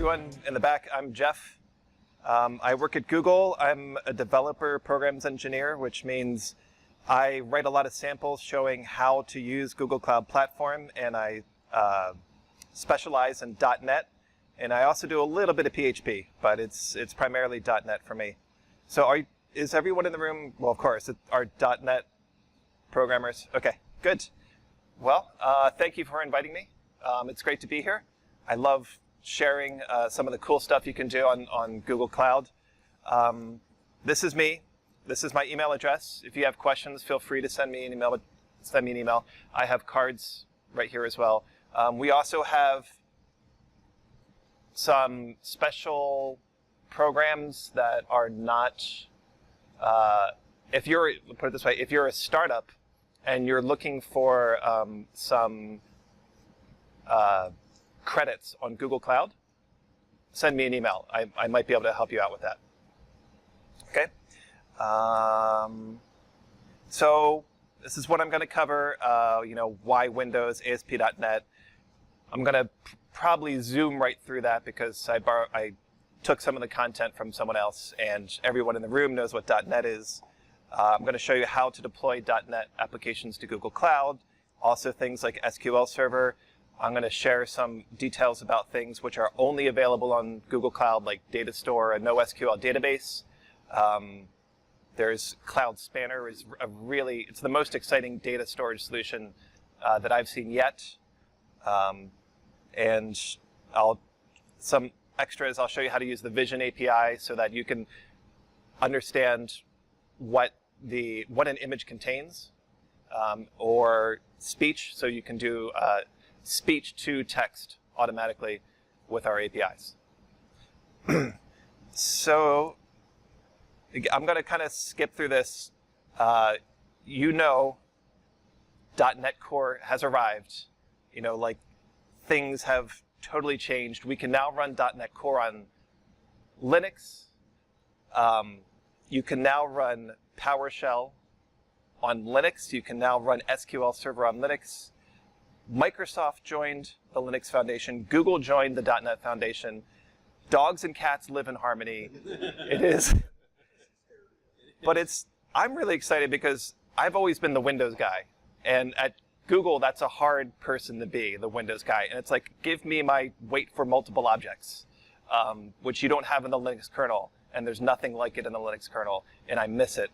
everyone in the back. I'm Jeff. I work at Google. I'm a developer programs engineer, which means I write a lot of samples showing how to use Google Cloud Platform, and I specialize in .NET, and I also do a little bit of PHP, but it's primarily .NET for me. So is everyone in the room? Well, of course, are .NET programmers. Okay, good. Well, thank you for inviting me. It's great to be here. I love sharing some of the cool stuff you can do on Google Cloud. This is me. This is my email address. If you have questions, feel free to send me an email. I have cards right here as well. We also have some special programs that are not, put it this way, if you're a startup and you're looking for some credits on Google Cloud, send me an email. I might be able to help you out with that. Okay. So this is what I'm going to cover. Why Windows, ASP.NET. I'm going to probably zoom right through that because I took some of the content from someone else, and everyone in the room knows what .NET is. I'm going to show you how to deploy .NET applications to Google Cloud. Also things like SQL Server. I'm going to share some details about things which are only available on Google Cloud, like Data Store, a NoSQL database. There's Cloud Spanner. It's the most exciting data storage solution that I've seen yet. And some extras, I'll show you how to use the Vision API so that you can understand what an image contains, or speech, so you can do speech to text automatically with our APIs. So I'm going to kind of skip through this. .NET Core has arrived. Things have totally changed. We can now run .NET Core on Linux. You can now run PowerShell on Linux. You can now run SQL Server on Linux. Microsoft joined the Linux Foundation. Google joined the .NET Foundation. Dogs and cats live in harmony. It is. But I'm really excited because I've always been the Windows guy. And at Google, that's a hard person to be, the Windows guy. And it's like, give me my wait for multiple objects, which you don't have in the Linux kernel. And there's nothing like it in the Linux kernel. And I miss it.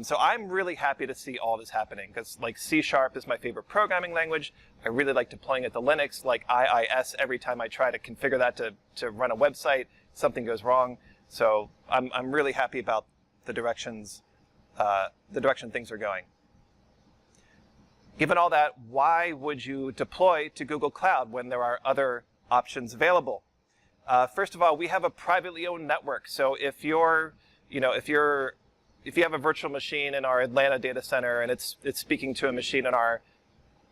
So I'm really happy to see all this happening because C# is my favorite programming language. I really like deploying it to Linux, like IIS. Every time I try to configure that to run a website, something goes wrong. So I'm really happy about the direction things are going. Given all that, why would you deploy to Google Cloud when there are other options available? First of all, we have a privately owned network. So if you have a virtual machine in our Atlanta data center and it's speaking to a machine in our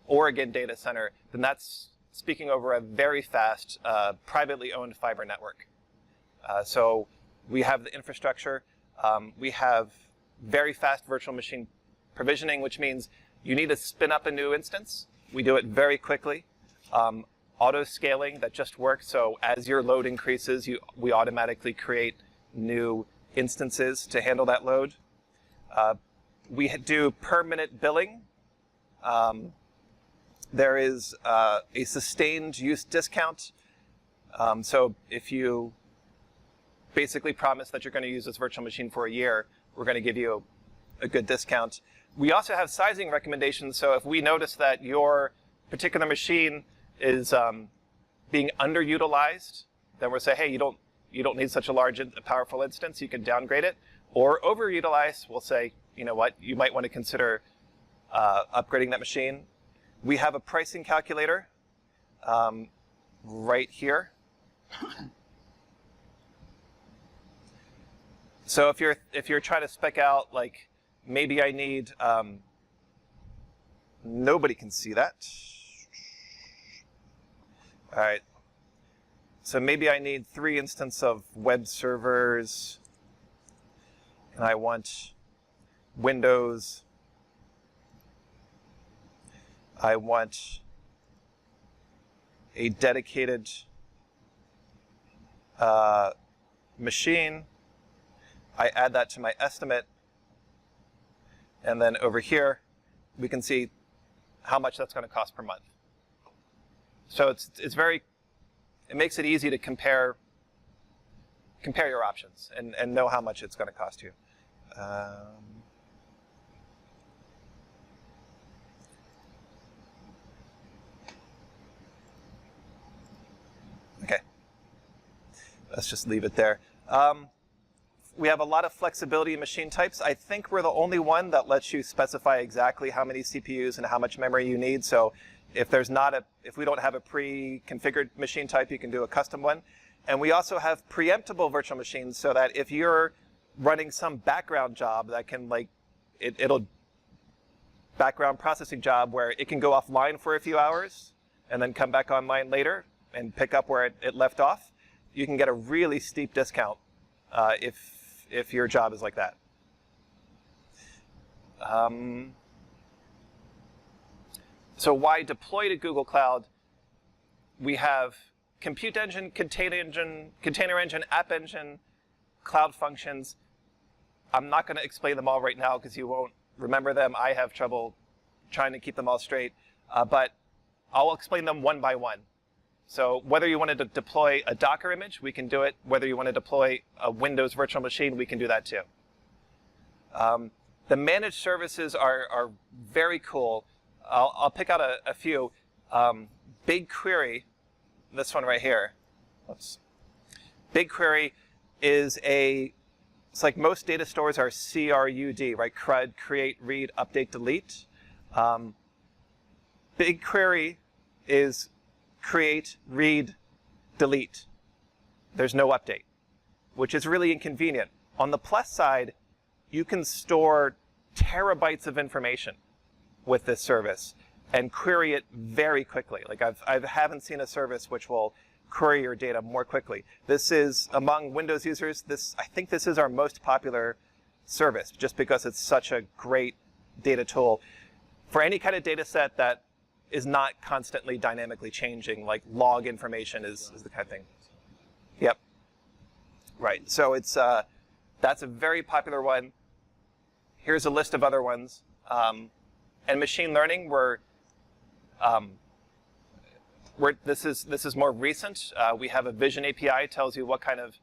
Oregon data center, then that's speaking over a very fast, privately owned fiber network. So we have the infrastructure. We have very fast virtual machine provisioning, which means you need to spin up a new instance. We do it very quickly. Auto scaling, that just works. So as your load increases, we automatically create new instances to handle that load. We do per-minute billing. There is a sustained use discount. So if you basically promise that you're going to use this virtual machine for a year, we're going to give you a good discount. We also have sizing recommendations. So if we notice that your particular machine is being underutilized, then we'll say, hey, you don't need such a large, powerful instance. You can downgrade it. Or overutilized, we'll say, you know what, you might want to consider upgrading that machine. We have a pricing calculator right here. So if you're trying to spec out, like, maybe I need, nobody can see that. All right. So maybe I need 3 instances of web servers, and I want Windows. I want a dedicated machine. I add that to my estimate. And then over here, we can see how much that's going to cost per month. So it makes it easy to compare your options and know how much it's going to cost you. Okay, let's just leave it there. We have a lot of flexibility in machine types. I think we're the only one that lets you specify exactly how many CPUs and how much memory you need. So if we don't have a pre-configured machine type, you can do a custom one. And we also have preemptible virtual machines so that if you're running some background job that can it'll background processing job where it can go offline for a few hours and then come back online later and pick up where it left off, you can get a really steep discount if your job is like that. So why deploy to Google Cloud? We have Compute Engine, Container Engine, App Engine, Cloud Functions. I'm not going to explain them all right now because you won't remember them. I have trouble trying to keep them all straight. But I'll explain them one by one. So whether you wanted to deploy a Docker image, we can do it. Whether you want to deploy a Windows virtual machine, we can do that too. The managed services are very cool. I'll pick out a few. Bigquery, this one right here. Oops. Bigquery is it's like most data stores are CRUD, right? CRUD, create, read, update, delete. Bigquery is create, read, delete. There's no update, which is really inconvenient. On the plus side, you can store terabytes of information with this service and query it very quickly. Like I haven't seen a service which will query your data more quickly. This is, among Windows users, I think this is our most popular service just because it's such a great data tool. For any kind of data set that is not constantly dynamically changing, like log information is the kind of thing. Yep. Right. So that's a very popular one. Here's a list of other ones. And machine learning, this is more recent. We have a Vision API, tells you what kind of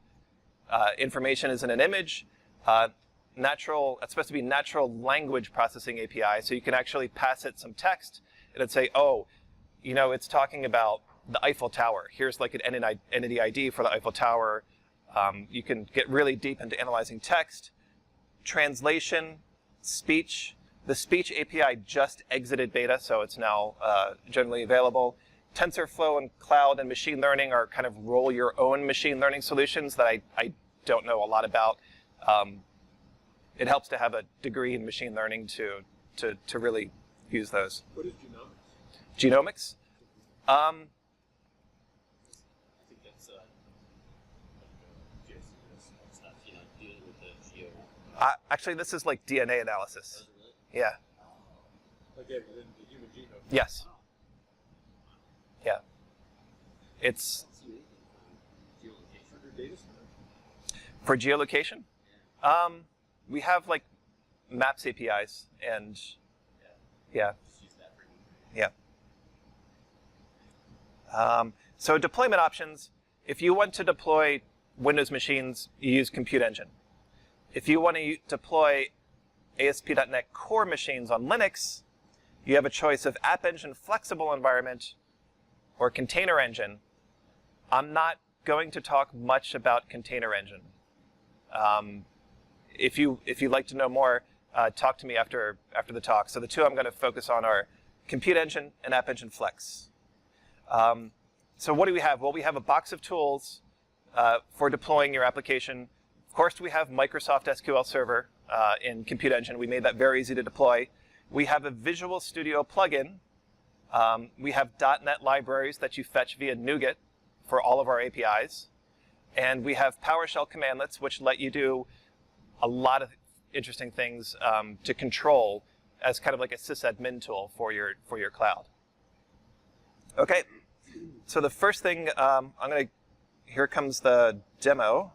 information is in an image. It's supposed to be natural language processing API, so you can actually pass it some text. It'd say, oh, it's talking about the Eiffel Tower. Here's like an entity ID for the Eiffel Tower. You can get really deep into analyzing text. Translation, speech. The speech API just exited beta, so it's now generally available. TensorFlow and cloud and machine learning are kind of roll your own machine learning solutions that I don't know a lot about. It helps to have a degree in machine learning to really use those. What is genomics? Genomics? I think that's stuff, dealing with the geo. Actually, this is like DNA analysis. Yeah. Okay, within the human genome. Yes. Yeah. It's for geolocation. We have like Maps APIs and yeah. So deployment options. If you want to deploy Windows machines, you use Compute Engine. If you want to deploy ASP.NET Core machines on Linux, you have a choice of App Engine Flexible Environment or Container Engine. I'm not going to talk much about Container Engine. If you'd like to know more, talk to me after the talk. So the two I'm going to focus on are Compute Engine and App Engine Flex. So what do we have? Well, we have a box of tools for deploying your application. Of course, we have Microsoft SQL Server in Compute Engine. We made that very easy to deploy. We have a Visual Studio plugin. We have .NET libraries that you fetch via Nougat for all of our APIs. And we have PowerShell commandlets, which let you do a lot of interesting things to control as kind of like a sysadmin tool for your cloud. Okay, so the first thing I'm going to here comes the demo.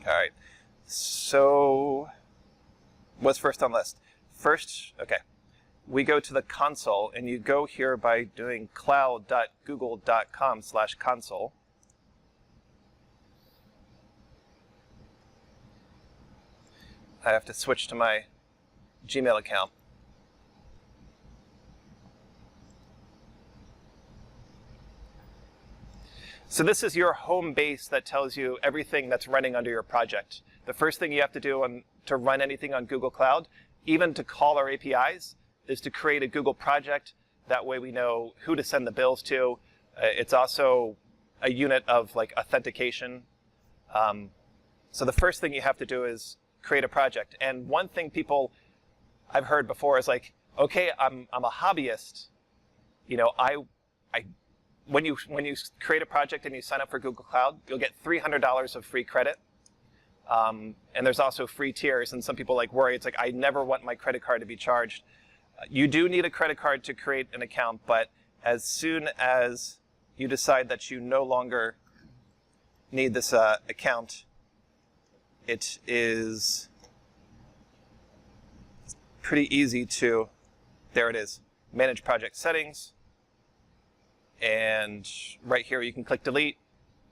All right, so what's first on the list? First, okay, we go to the console, and you go here by doing cloud.google.com/console. I have to switch to my Gmail account. So this is your home base that tells you everything that's running under your project. The first thing you have to do to run anything on Google Cloud, even to call our APIs, is to create a Google project. That way we know who to send the bills to. It's also a unit of like authentication. So the first thing you have to do is create a project. And one thing people I've heard before is like, okay, I'm a hobbyist. You know, when you create a project and you sign up for Google Cloud, you'll get $300 of free credit. And there's also free tiers, and some people like worry. It's like, I never want my credit card to be charged. You do need a credit card to create an account, but as soon as you decide that you no longer need this account, it is pretty easy to, there it is, manage project settings. And right here you can click delete,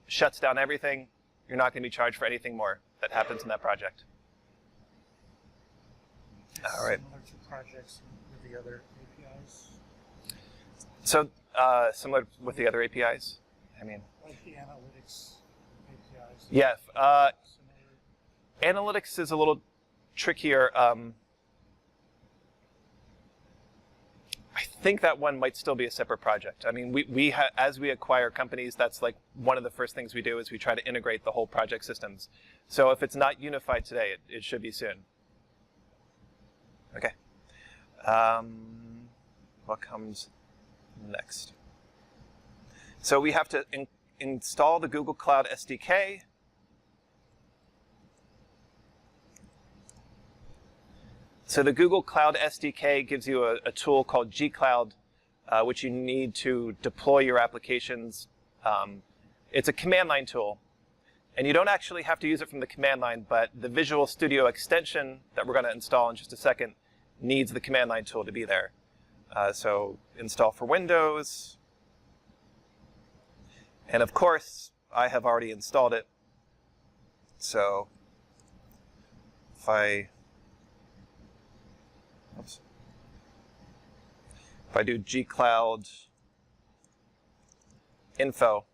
shuts down everything. You're not going to be charged for anything more that happens in that project. All right. Similar to projects with the other APIs? So similar with the other APIs? I mean, Like the analytics APIs? Yeah. Similar. Analytics is a little trickier. I think that one might still be a separate project. I mean, as we acquire companies, that's like one of the first things we do is we try to integrate the whole project systems. So if it's not unified today, it should be soon. Okay. What comes next? So we have to install the Google Cloud SDK. So the Google Cloud SDK gives you a tool called gcloud, which you need to deploy your applications. It's a command line tool. And you don't actually have to use it from the command line, but the Visual Studio extension that we're going to install in just a second needs the command line tool to be there. So install for Windows. And of course, I have already installed it. So if I do gcloud info,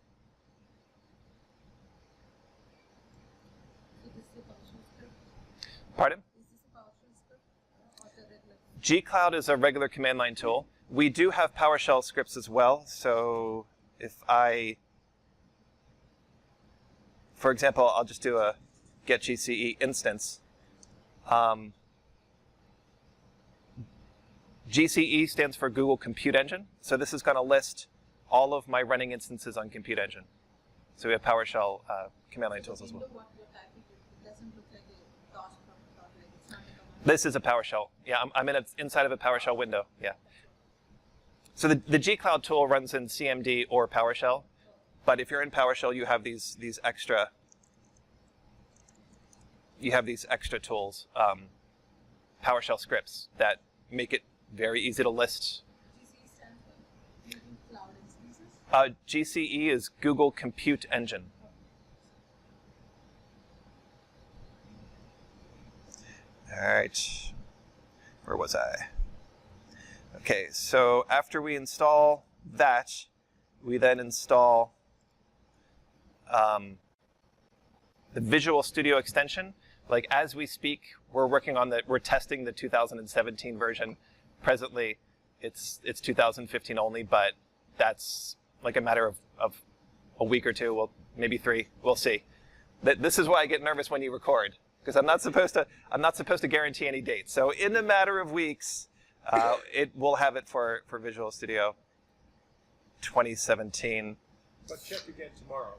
pardon? Gcloud is a regular command line tool. We do have PowerShell scripts as well. So if I, for example, I'll just do a get GCE instance. GCE stands for Google Compute Engine. So this is going to list all of my running instances on Compute Engine. So we have PowerShell command line tools as well. This is a PowerShell. Yeah, I'm inside of a PowerShell window. Yeah. So the gcloud tool runs in CMD or PowerShell. But if you're in PowerShell, you have these extra. You have these extra tools, PowerShell scripts that make it very easy to list. GCE is Google Compute Engine. All right, where was I? Okay, so after we install that, we then install the Visual Studio extension. Like as we speak, we're testing the 2017 version. Presently, it's 2015 only, but that's like a matter of a week or two, well, maybe 3. We'll see. This is why I get nervous when you record, because I'm not supposed to guarantee any dates. So in a matter of weeks, we'll have it for Visual Studio 2017. But check again tomorrow.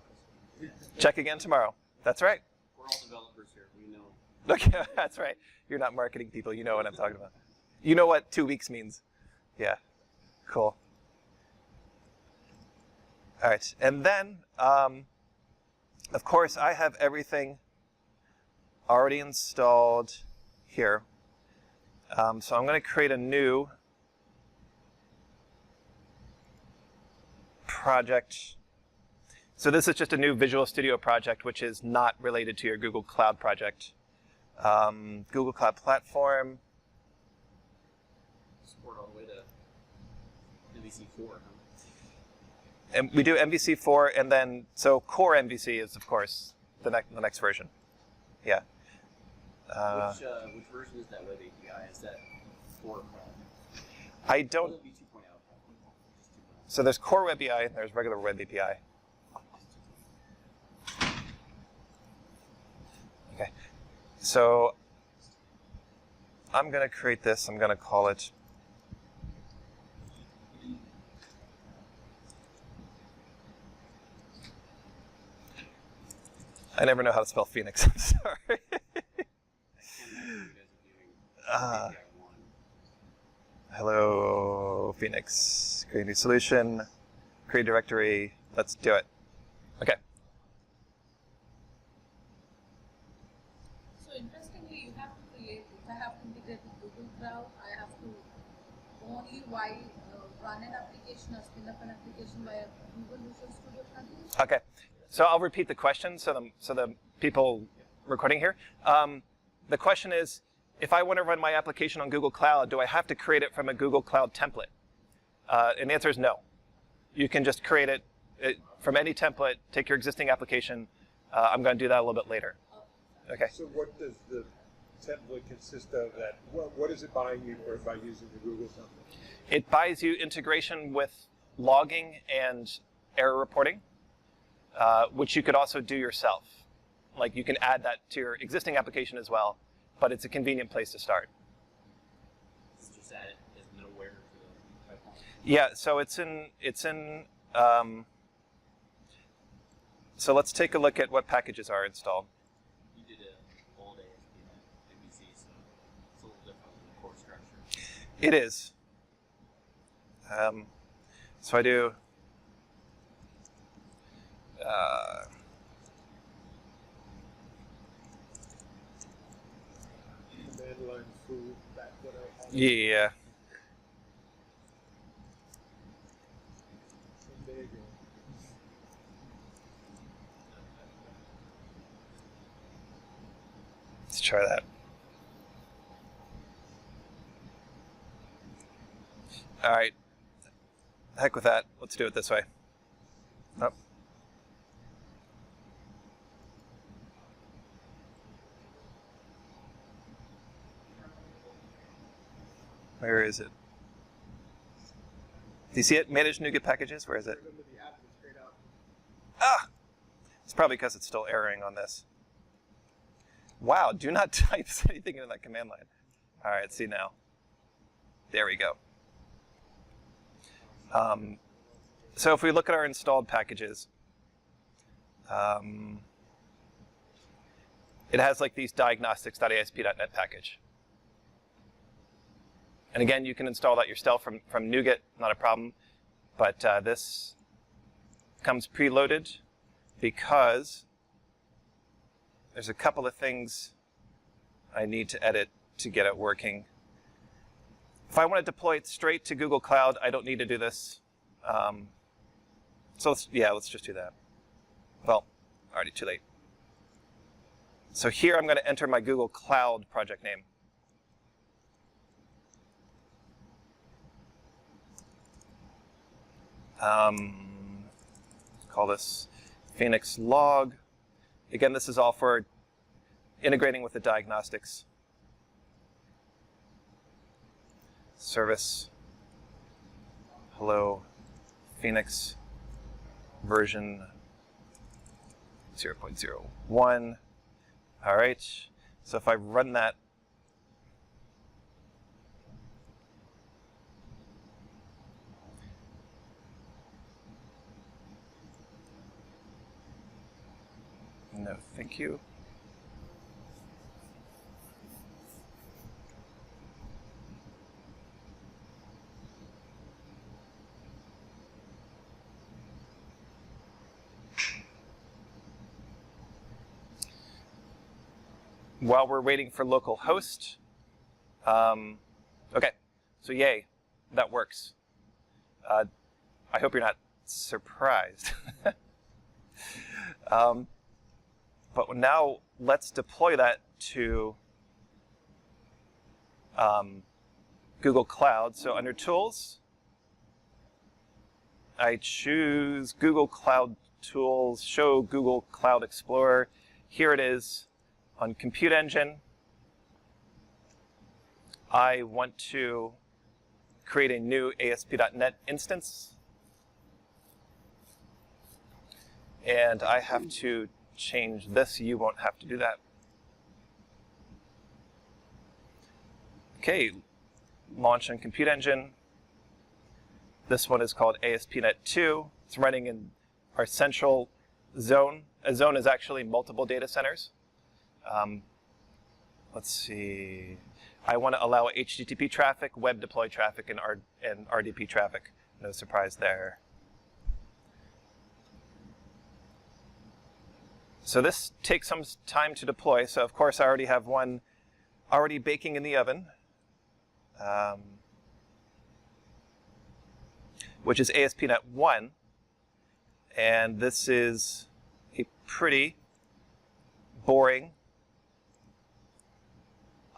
Check again tomorrow. That's right. We're all developers here. We know. Okay, that's right. You're not marketing people. You know what I'm talking about. You know what 2 weeks means. Yeah, cool. All right, and then, of course, I have everything already installed here. So I'm going to create a new project. So this is just a new Visual Studio project, which is not related to your Google Cloud project. Google Cloud Platform. Support all the way to MVC4. Huh? And we do MVC4, and then, so core MVC is, of course, the next version. Yeah. Which version is that web API? Is that 4 or 5? I don't. Will it be 2.0? So there's core web API, and there's regular web API. Okay. So I'm going to create this. I'm going to call it I never know how to spell Phoenix. I'm sorry. Hello, Phoenix. Create a new solution. Create directory. Let's do it. Okay. So interestingly, you have to create, if I have to integrate with Google Cloud, I have to only run an application or spin up an application via Google Visual Studio plugins. Okay. So I'll repeat the question so the people recording here. The question is, if I want to run my application on Google Cloud, do I have to create it from a Google Cloud template? And the answer is no. You can just create it from any template, take your existing application. I'm going to do that a little bit later. Okay. So what does the template consist of? That what is it buying you for by using the Google template? It buys you integration with logging and error reporting, which you could also do yourself. Like you can add that to your existing application as well, but it's a convenient place to start. Just add it as middleware to the pipeline. Yeah, so it's in so let's take a look at what packages are installed. You did a old ASP.NET MVC, so it's a little different than the core structure. It is. So I do Command line food, back what I have. yeah. There you go. Let's try that. All right. Heck with that. Let's do it this way. Oh. Where is it? Do you see it? Manage Nougat packages? Where is it? Ah! It's probably because it's still erroring on this. Wow, do not type anything into that command line. All right, see now. There we go. So if we look at our installed packages, it has like these diagnostics.asp.NET package. And again, you can install that yourself from Nougat, not a problem. But this comes preloaded because there's a couple of things I need to edit to get it working. If I want to deploy it straight to Google Cloud, I don't need to do this. So let's just do that. Well, already too late. So here I'm going to enter my Google Cloud project name. Call this Phoenix log. Again, this is all for integrating with the diagnostics. Service. Hello, Phoenix version 0.01. All right. So if I run that, no, thank you. while we're waiting for localhost, okay, so yay, that works. I hope you're not surprised. But now let's deploy that to Google Cloud. So under Tools, I choose Google Cloud Tools, Show Google Cloud Explorer. Here it is on Compute Engine. I want to create a new ASP.NET instance. And I have to change this. You won't have to do that. Okay, launch on Compute Engine. This one is called ASP.NET 2. It's running in our central zone. A zone is actually multiple data centers. Let's see. I want to allow HTTP traffic, web deploy traffic, and RDP traffic. No surprise there. So this takes some time to deploy. So of course I already have one already baking in the oven, which is ASP.NET 1. And this is a pretty boring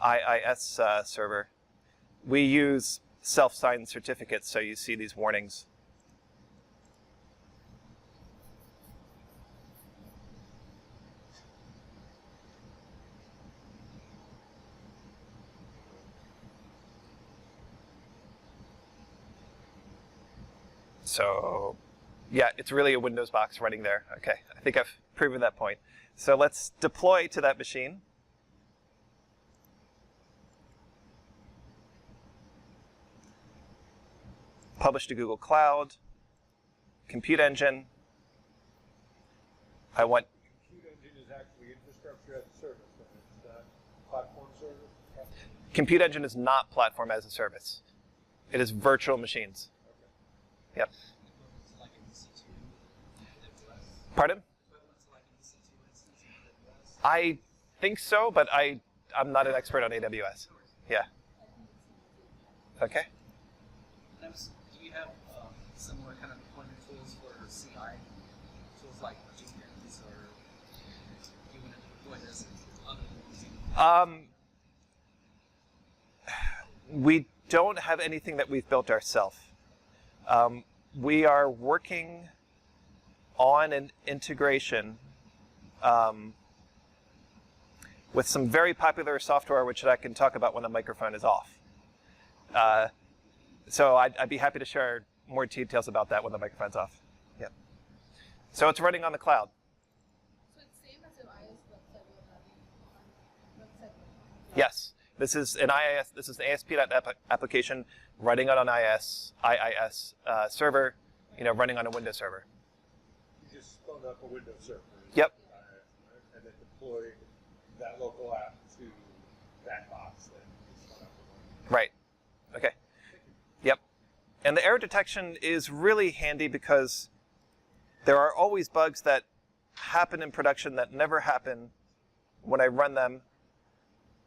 IIS server. We use self-signed certificates, so you see these warnings. So yeah, it's really a Windows box running there. Okay, I think I've proven that point. So let's deploy to that machine. Publish to Google Cloud, Compute Engine. I want... Compute Engine is actually infrastructure as a service, and it's platform service? Compute Engine is not platform as a service. It is virtual machines. Okay. Yep. Pardon? I think so, but I'm not an expert on AWS. Yeah. Okay. Do you have similar kind of deployment tools for CI? Tools like Jenkins, or do you want to deploy this other than using? We don't have anything that we've built ourselves. We are working on an integration with some very popular software, which I can talk about when the microphone is off. So I'd be happy to share more details about that when the microphone's off. Yep. So it's running on the cloud. So it's same as your IIS website you're running on website. Yes. This is an IIS. This is an ASP.NET application running on an IIS server, running on a Windows server. You just spun up a Windows server. Yep. And then deployed that local app to that box that you spun up. Right. Okay. Yep. And the error detection is really handy because there are always bugs that happen in production that never happen when I run them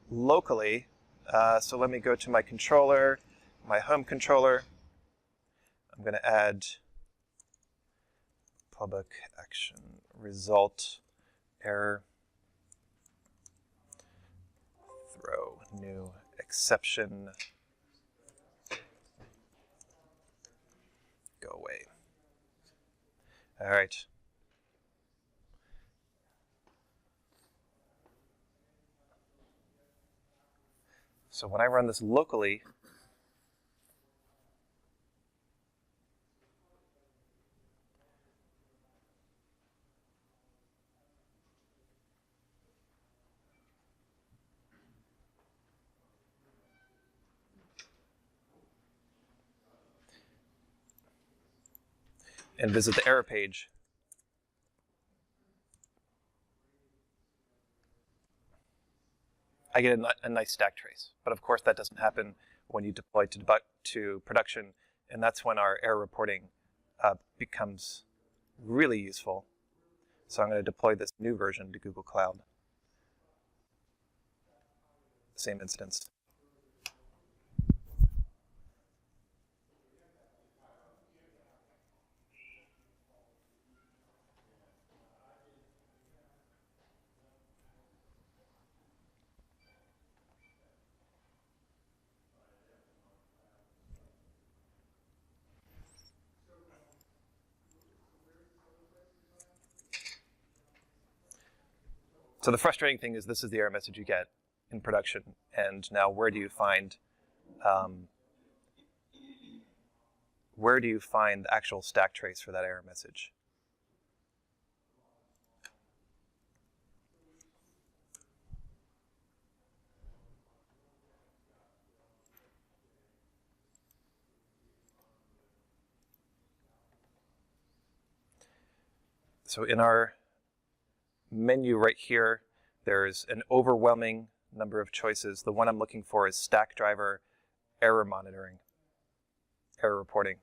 locally. So let me go to my controller, my home controller. I'm going to add public action result error, throw new exception, go away. All right. So when I run this locally, and visit the error page, I get a nice stack trace. But of course, that doesn't happen when you deploy to production, and that's when our error reporting becomes really useful. So I'm going to deploy this new version to Google Cloud. same instance. So the frustrating thing is this is the error message you get in production. And now where do you find the actual stack trace for that error message? So in our menu right here, there's an overwhelming number of choices. The one I'm looking for is Stackdriver error monitoring, error reporting.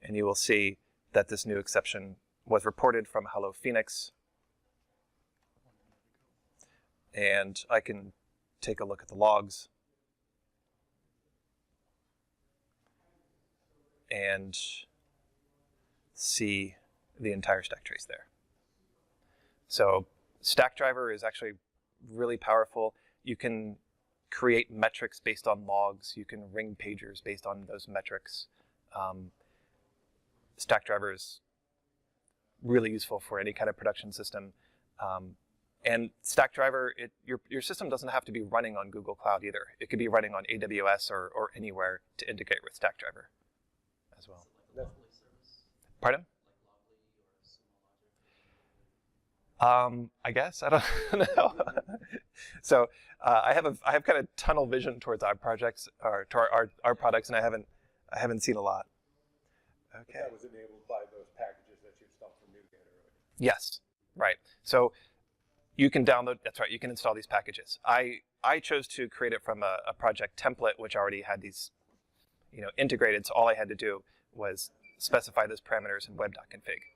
And you will see that this new exception was reported from Hello Phoenix. And I can take a look at the logs and see the entire stack trace there. So Stackdriver is actually really powerful. You can create metrics based on logs. You can ring pagers based on those metrics. Stackdriver is really useful for any kind of production system. And Stackdriver, your system doesn't have to be running on Google Cloud either. It could be running on AWS or anywhere to integrate with Stackdriver as well. Pardon? I guess, I don't know. So I have kind of tunnel vision towards our projects, or to our products, and I haven't seen a lot. Okay. That was enabled by those packages that you installed from Nougat earlier. Yes, right. So you can download. That's right. You can install these packages. I chose to create it from a project template which already had these, integrated. So all I had to do was specify those parameters in web.config.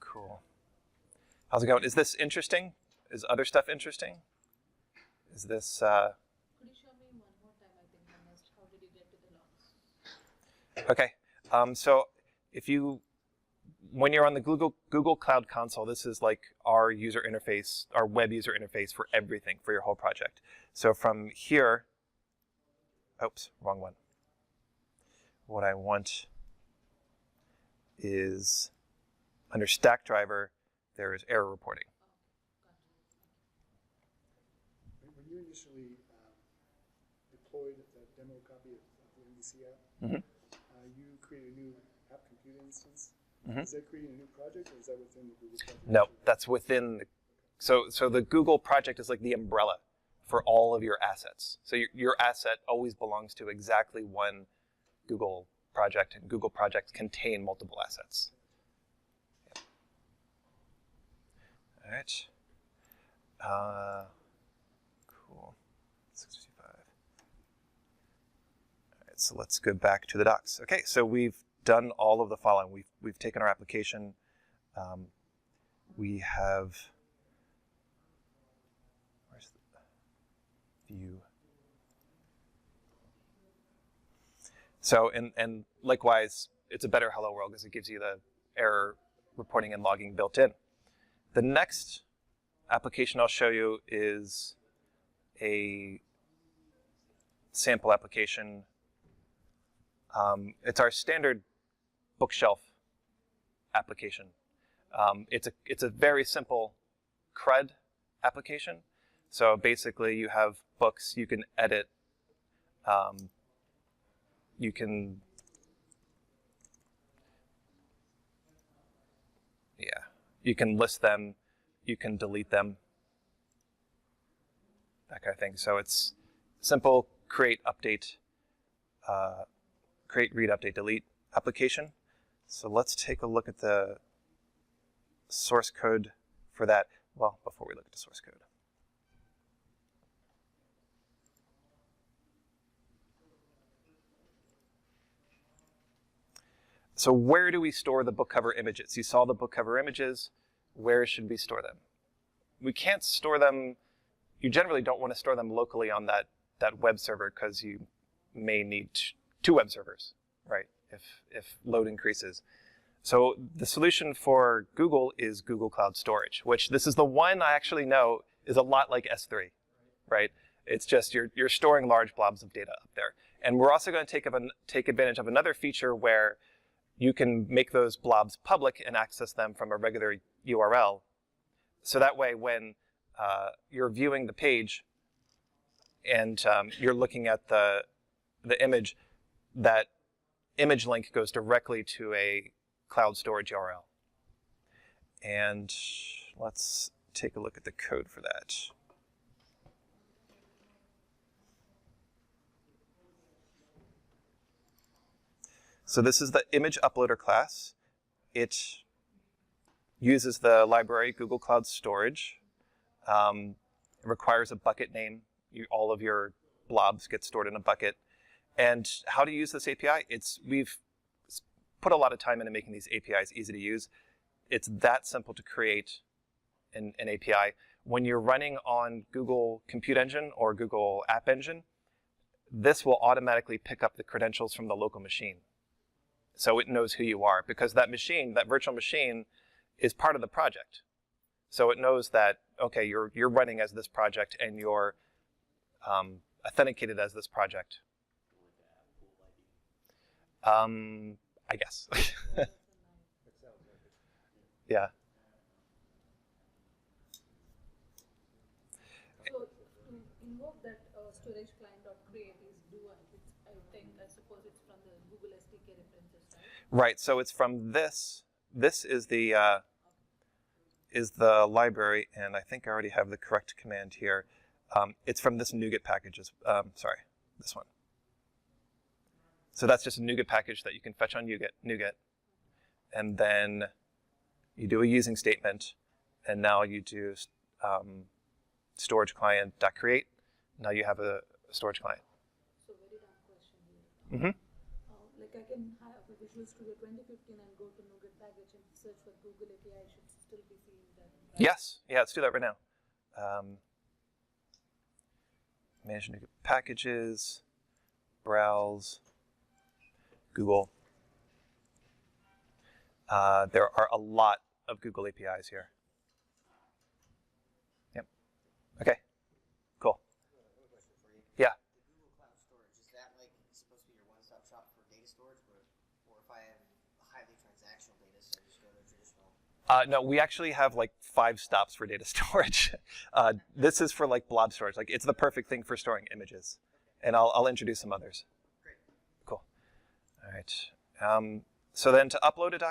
Cool. How's it going? Is this interesting? Is other stuff interesting? Is this... Could you show me one more time? I think I missed. How did you get to the logs? Okay. So when you're on the Google Cloud Console, this is like our user interface, our web user interface for everything, for your whole project. So from here... Oops, wrong one. What I want is... Under Stackdriver, there is error reporting. When you initially deployed the demo copy of the NDC app, you created a new app compute instance. Is that creating a new project, or is that within the Google project? No, that's within the... So the Google project is like the umbrella for all of your assets. So your asset always belongs to exactly one Google project, and Google projects contain multiple assets. All right. Cool. 655. All right, so let's go back to the docs. Okay, so we've done all of the following. We've taken our application. We have... Where's the view? So, and likewise, it's a better Hello World because it gives you the error reporting and logging built in. The next application I'll show you is a sample application. It's our standard bookshelf application. It's a very simple CRUD application. So basically, you have books you can edit. You can list them, you can delete them, that kind of thing. So it's simple create, update, create, read, update, delete application. So let's take a look at the source code for that. Well, before we look at the source code. So where do we store the book cover images? You saw the book cover images. Where should we store them? we can't store them. You generally don't want to store them locally on that web server because you may need two web servers, right? If load increases. So the solution for Google is Google Cloud Storage, which this is the one I actually know is a lot like S3, right? It's just you're storing large blobs of data up there. And we're also going to take advantage of another feature where you can make those blobs public and access them from a regular URL. So that way, when you're viewing the page and you're looking at the image, that image link goes directly to a cloud storage URL. And let's take a look at the code for that. So this is the image uploader class. It uses the library Google Cloud Storage. It requires a bucket name. All of your blobs get stored in a bucket. And how to use this API? We've put a lot of time into making these APIs easy to use. It's that simple to create an API. When you're running on Google Compute Engine or Google App Engine, this will automatically pick up the credentials from the local machine. So it knows who you are, because that machine, that virtual machine, is part of the project. So it knows that, okay, you're running as this project and you're authenticated as this project. I guess. Yeah. So to invoke that storage client.create is do, I suppose it's from the Google SDK references, right? Right. So it's from this. This is the library, and I think I already have the correct command here. It's from this Nougat package. Sorry, this one. So that's just a Nougat package that you can fetch on Nougat. And then you do a using statement, and now you do storage client.create. Now you have a storage client. So very dumb question here. Mm-hmm. Like I can have a Visual Studio 2015 and go to Nougat package and search for Google API. I should still be seeing that, right? Yes. Yeah, let's do that right now. Manage Nougat packages, browse, Google. There are a lot of Google APIs here. Yep. Okay. Cool. Another question for you. Yeah. The Google Cloud Storage, is that like supposed to be your one-stop shop for data storage, or if I have highly transactional data, so I just go to traditional? No, we actually have like 5 stops for data storage. This is for like blob storage. Like it's the perfect thing for storing images. And I'll introduce some others. Great. Cool. All right. So then to upload to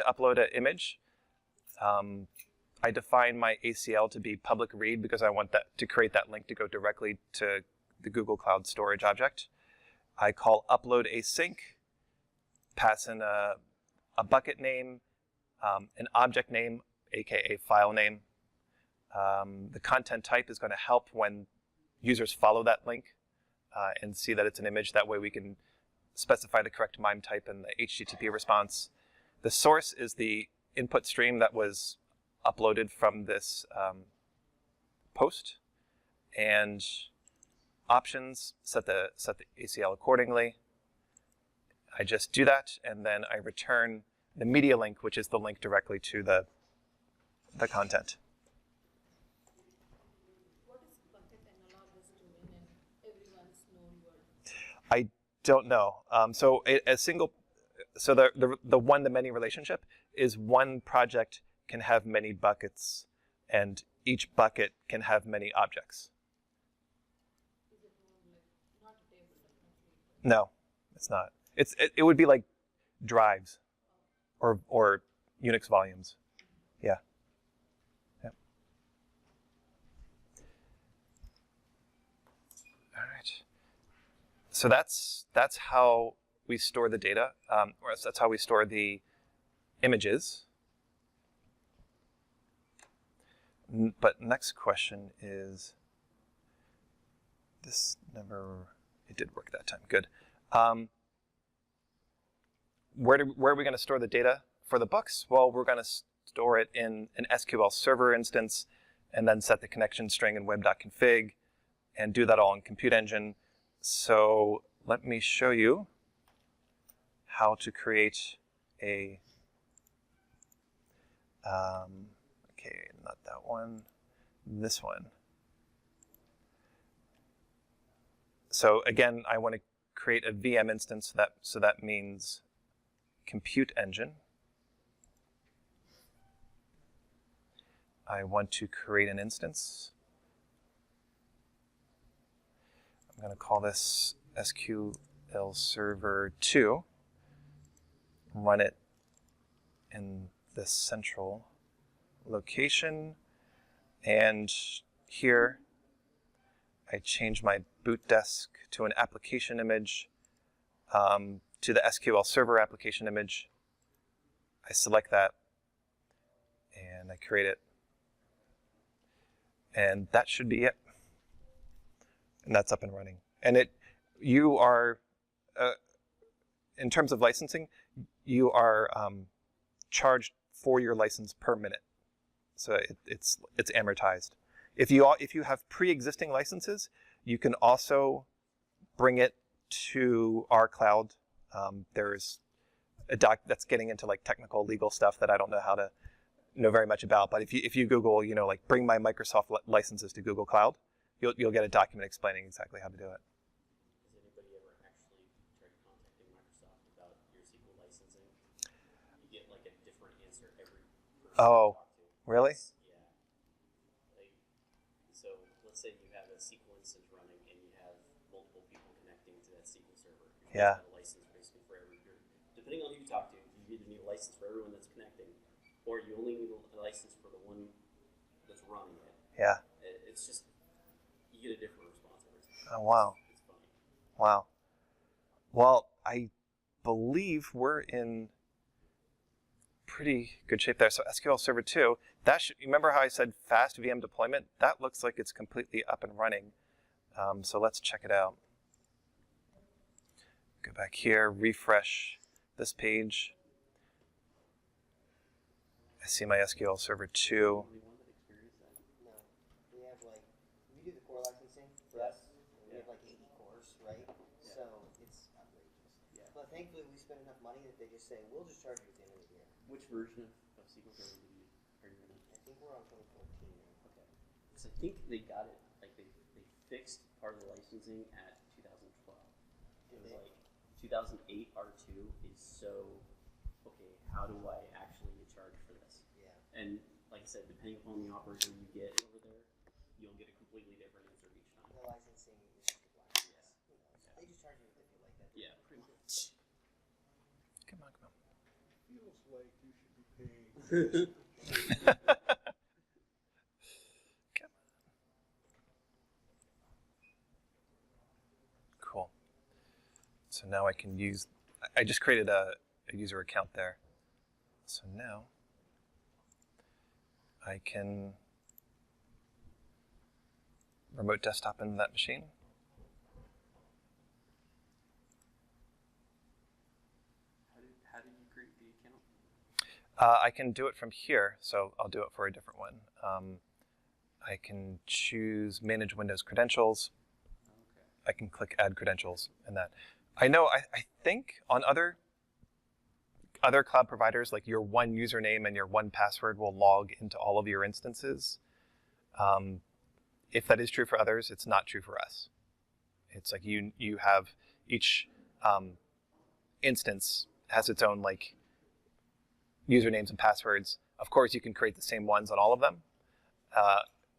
upload an image, I define my ACL to be public read because I want that to create that link to go directly to the Google Cloud Storage object. I call upload async, pass in a bucket name, an object name, aka file name. The content type is going to help when users follow that link and see that it's an image. That way we can specify the correct MIME type and the HTTP response. The source is the input stream that was uploaded from this post. And options, set the ACL accordingly. I just do that, and then I return the media link, which is the link directly to the content. What is bucket analogous to in everyone's known world? I don't know. So the one-to-many relationship is one project can have many buckets, and each bucket can have many objects. Is it more like not a table, definitely? No, it's not. It would be like drives or Unix volumes. Yeah. Yeah. All right. So that's how we store the data, or that's how we store the images. But next question is, it did work that time, good. Where are we going to store the data for the books? Well, we're going to store it in an SQL Server instance and then set the connection string in web.config, and do that all in Compute Engine. So let me show you how to create a, okay, not that one, this one. So again, I want to create a VM instance, so that means Compute Engine. I want to create an instance. I'm going to call this SQL Server 2. Run it in this central location. And here, I change my boot desk to an application image, to the SQL Server application image. I select that, and I create it. And that should be it. And that's up and running. And you are, in terms of licensing, you are charged for your license per minute. So it's amortized. If you have pre-existing licenses, you can also bring it to our cloud. There's a doc that's getting into like technical legal stuff that I don't know very much about. But if you Google, like bring my Microsoft licenses to Google Cloud, you'll get a document explaining exactly how to do it. Has anybody ever actually tried contacting Microsoft about your SQL licensing? You get like a different answer every person Oh, you talk to. really? Yeah. So let's say you have a SQL instance running and you have multiple people connecting to that SQL server. Yeah. You have a license basically for every group. Depending on who you talk to, you either need a license for everyone that's connecting, or you only need a license for the one that's running it. Yeah. It's just, you get a different response every time. Oh, wow. It's funny. Wow. Well, I believe we're in pretty good shape there. So SQL Server 2, remember how I said fast VM deployment? That looks like it's completely up and running. So let's check it out. Go back here, refresh this page. I see my SQL Server 2. Anyone that experienced that? No. We have like, we do the core licensing for us. And we have like 80 cores, right? Yeah. So it's outrageous. Yeah. But thankfully we spend enough money that they just say, we'll just charge you at the end of the year. Which version of SQL Server are you running? I think we're on 2014 now. Okay. Because I think they got it, like they fixed part of the licensing at 2012. It was like 2008 R2 is so, okay, how do I actually get charged for this? Yeah. And like I said, depending upon the operator you get over there, you'll get a completely different answer each time. The licensing is just a black box. You know, so they just charge you if you like that. Yeah, pretty much. Come on. Feels like you should be paying. Come on. Cool. So now I can I just created a user account there. So now I can remote desktop into that machine. How did you create the account? I can do it from here, so I'll do it for a different one. I can choose Manage Windows Credentials. Okay. I can click Add Credentials and that. I know, I think on other cloud providers, like your one username and your one password will log into all of your instances. If that is true for others, it's not true for us. It's like you have each instance has its own like usernames and passwords. Of course, you can create the same ones on all of them,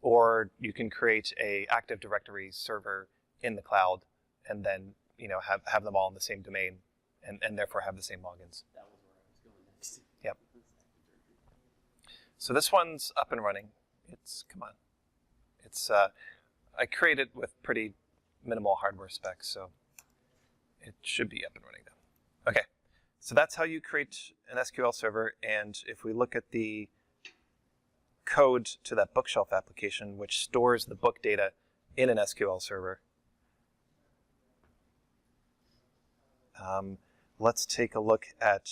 or you can create a Active Directory server in the cloud and then have them all in the same domain and therefore have the same logins. That was where I was going next. Yep. So this one's up and running. Come on. I created with pretty minimal hardware specs, so it should be up and running now. Okay, so that's how you create an SQL server, and if we look at the code to that bookshelf application, which stores the book data in an SQL server, let's take a look at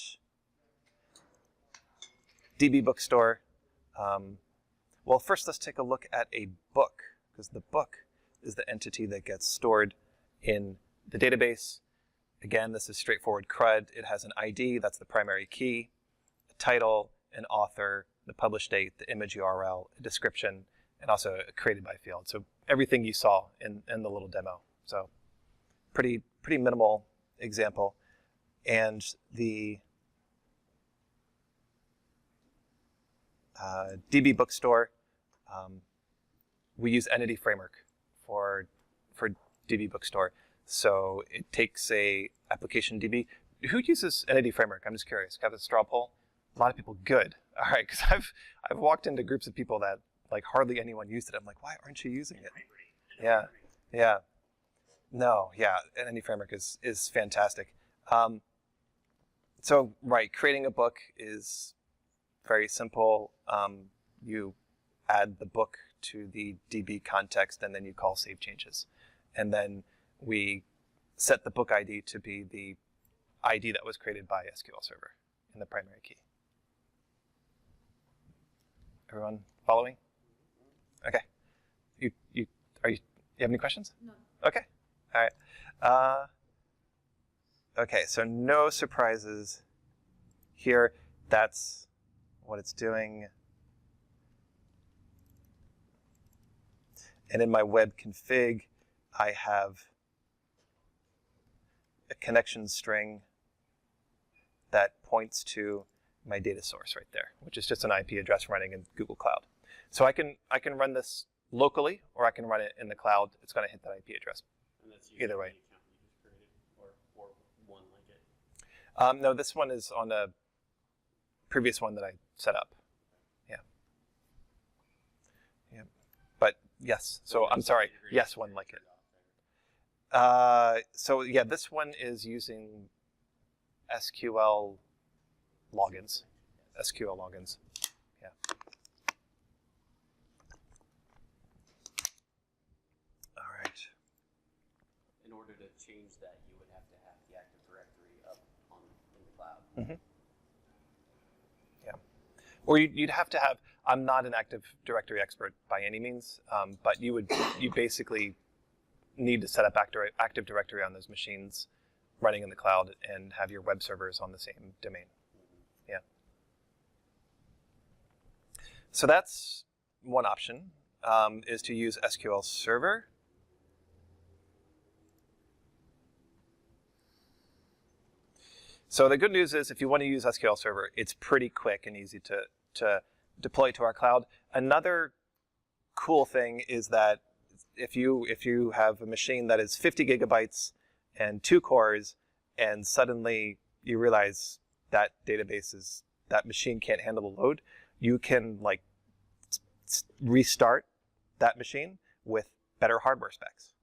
DB Bookstore. Well, first let's take a look at a book, because the book is the entity that gets stored in the database. Again, this is straightforward CRUD. It has an ID, that's the primary key, a title, an author, the publish date, the image URL, a description, and also a created by field. So everything you saw in the little demo. So pretty minimal example. And the DB bookstore, we use Entity Framework for DB bookstore. So it takes a application DB. Who uses Entity Framework? I'm just curious. Have a straw poll? A lot of people. Good. All right, because I've walked into groups of people that like hardly anyone used it. I'm like, why aren't you using it? Yeah, yeah. No, yeah. Entity Framework is fantastic. So right, creating a book is very simple. You add the book to the DB context, and then you call save changes. And then we set the book ID to be the ID that was created by SQL Server in the primary key. Everyone following? Okay. You have any questions? No. Okay. All right. Okay, so no surprises here. That's what it's doing. And in my web config, I have a connection string that points to my data source right there, which is just an IP address running in Google Cloud. So I can run this locally, or I can run it in the cloud. It's going to hit that IP address. And that's Either way. the account you just created, or one like it. No, this one is on a previous one that I set up. Yeah. Yeah. But yes, so I'm sorry. Yes, one like it. So yeah, this one is using SQL logins. SQL logins. Yeah. All right. In order to change that, you would have to have the Active Directory up in the cloud. Mm-hmm. Yeah. Or you'd have to have, I'm not an Active Directory expert by any means, but you basically need to set up Active Directory on those machines running in the cloud and have your web servers on the same domain. Yeah. So that's one option, is to use SQL Server. So the good news is if you want to use SQL Server, it's pretty quick and easy to deploy to our cloud. Another cool thing is that if you have a machine that is 50 gigabytes and 2 cores, and suddenly you realize that that machine can't handle the load, you can like restart that machine with better hardware specs.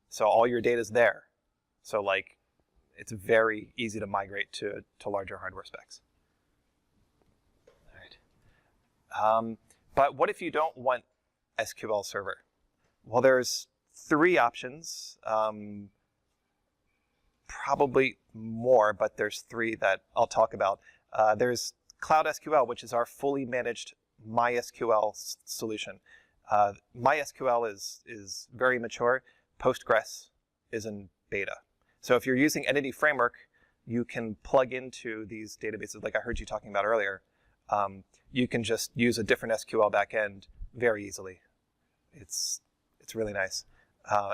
So all your data is there. So like it's very easy to migrate to larger hardware specs. All right. But what if you don't want SQL Server? Well, there's 3 options, probably more, but there's 3 that I'll talk about. There's Cloud SQL, which is our fully managed MySQL solution. MySQL is very mature. Postgres is in beta. So if you're using Entity Framework, you can plug into these databases, like I heard you talking about earlier. You can just use a different SQL backend very easily. It's really nice.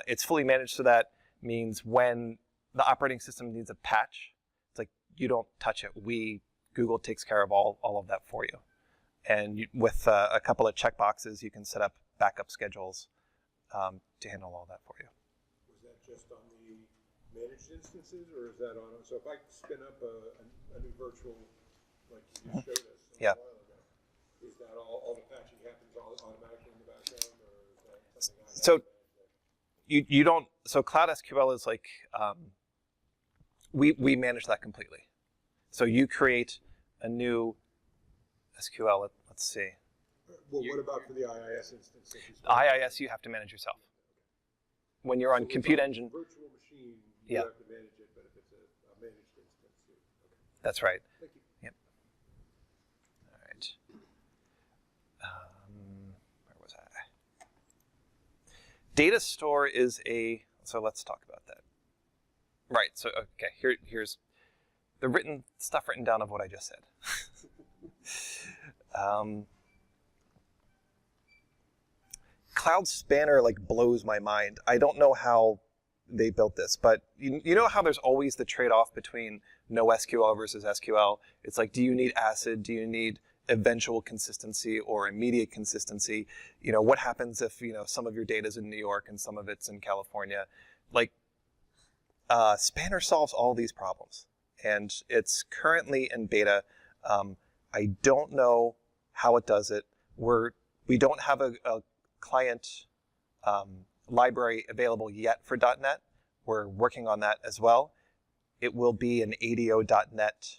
It's fully managed, so that means when the operating system needs a patch, it's like you don't touch it. Google takes care of all of that for you. And with a couple of checkboxes, you can set up backup schedules to handle all that for you. Was that just on the managed instances, or is that on? So if I spin up a new virtual, like you just showed us a Yeah. while ago, is that all the patching happens automatically in the background, or is that something I have So to manage? you don't. So Cloud SQL is like we manage that completely. So you create a new SQL. Let's see. Well, what about for the IIS instance? IIS you have to manage yourself. When you're on So Compute it's Engine, virtual machine, you Yeah. have to manage it, but if it's a managed instance, okay. that's right. Thank you. Yep. All right. data store is so let's talk about that. Right, so okay, here's the stuff written down of what I just said. Cloud Spanner like blows my mind. I don't know how they built this, but you know how there's always the trade-off between NoSQL versus SQL? It's like, do you need ACID? Do you need eventual consistency or immediate consistency? You know, what happens if, you know, some of your data is in New York and some of it's in California? Like, Spanner solves all these problems, and it's currently in beta. I don't know how it does it. We don't have a client library available yet for .NET. We're working on that as well. It will be an ADO.NET.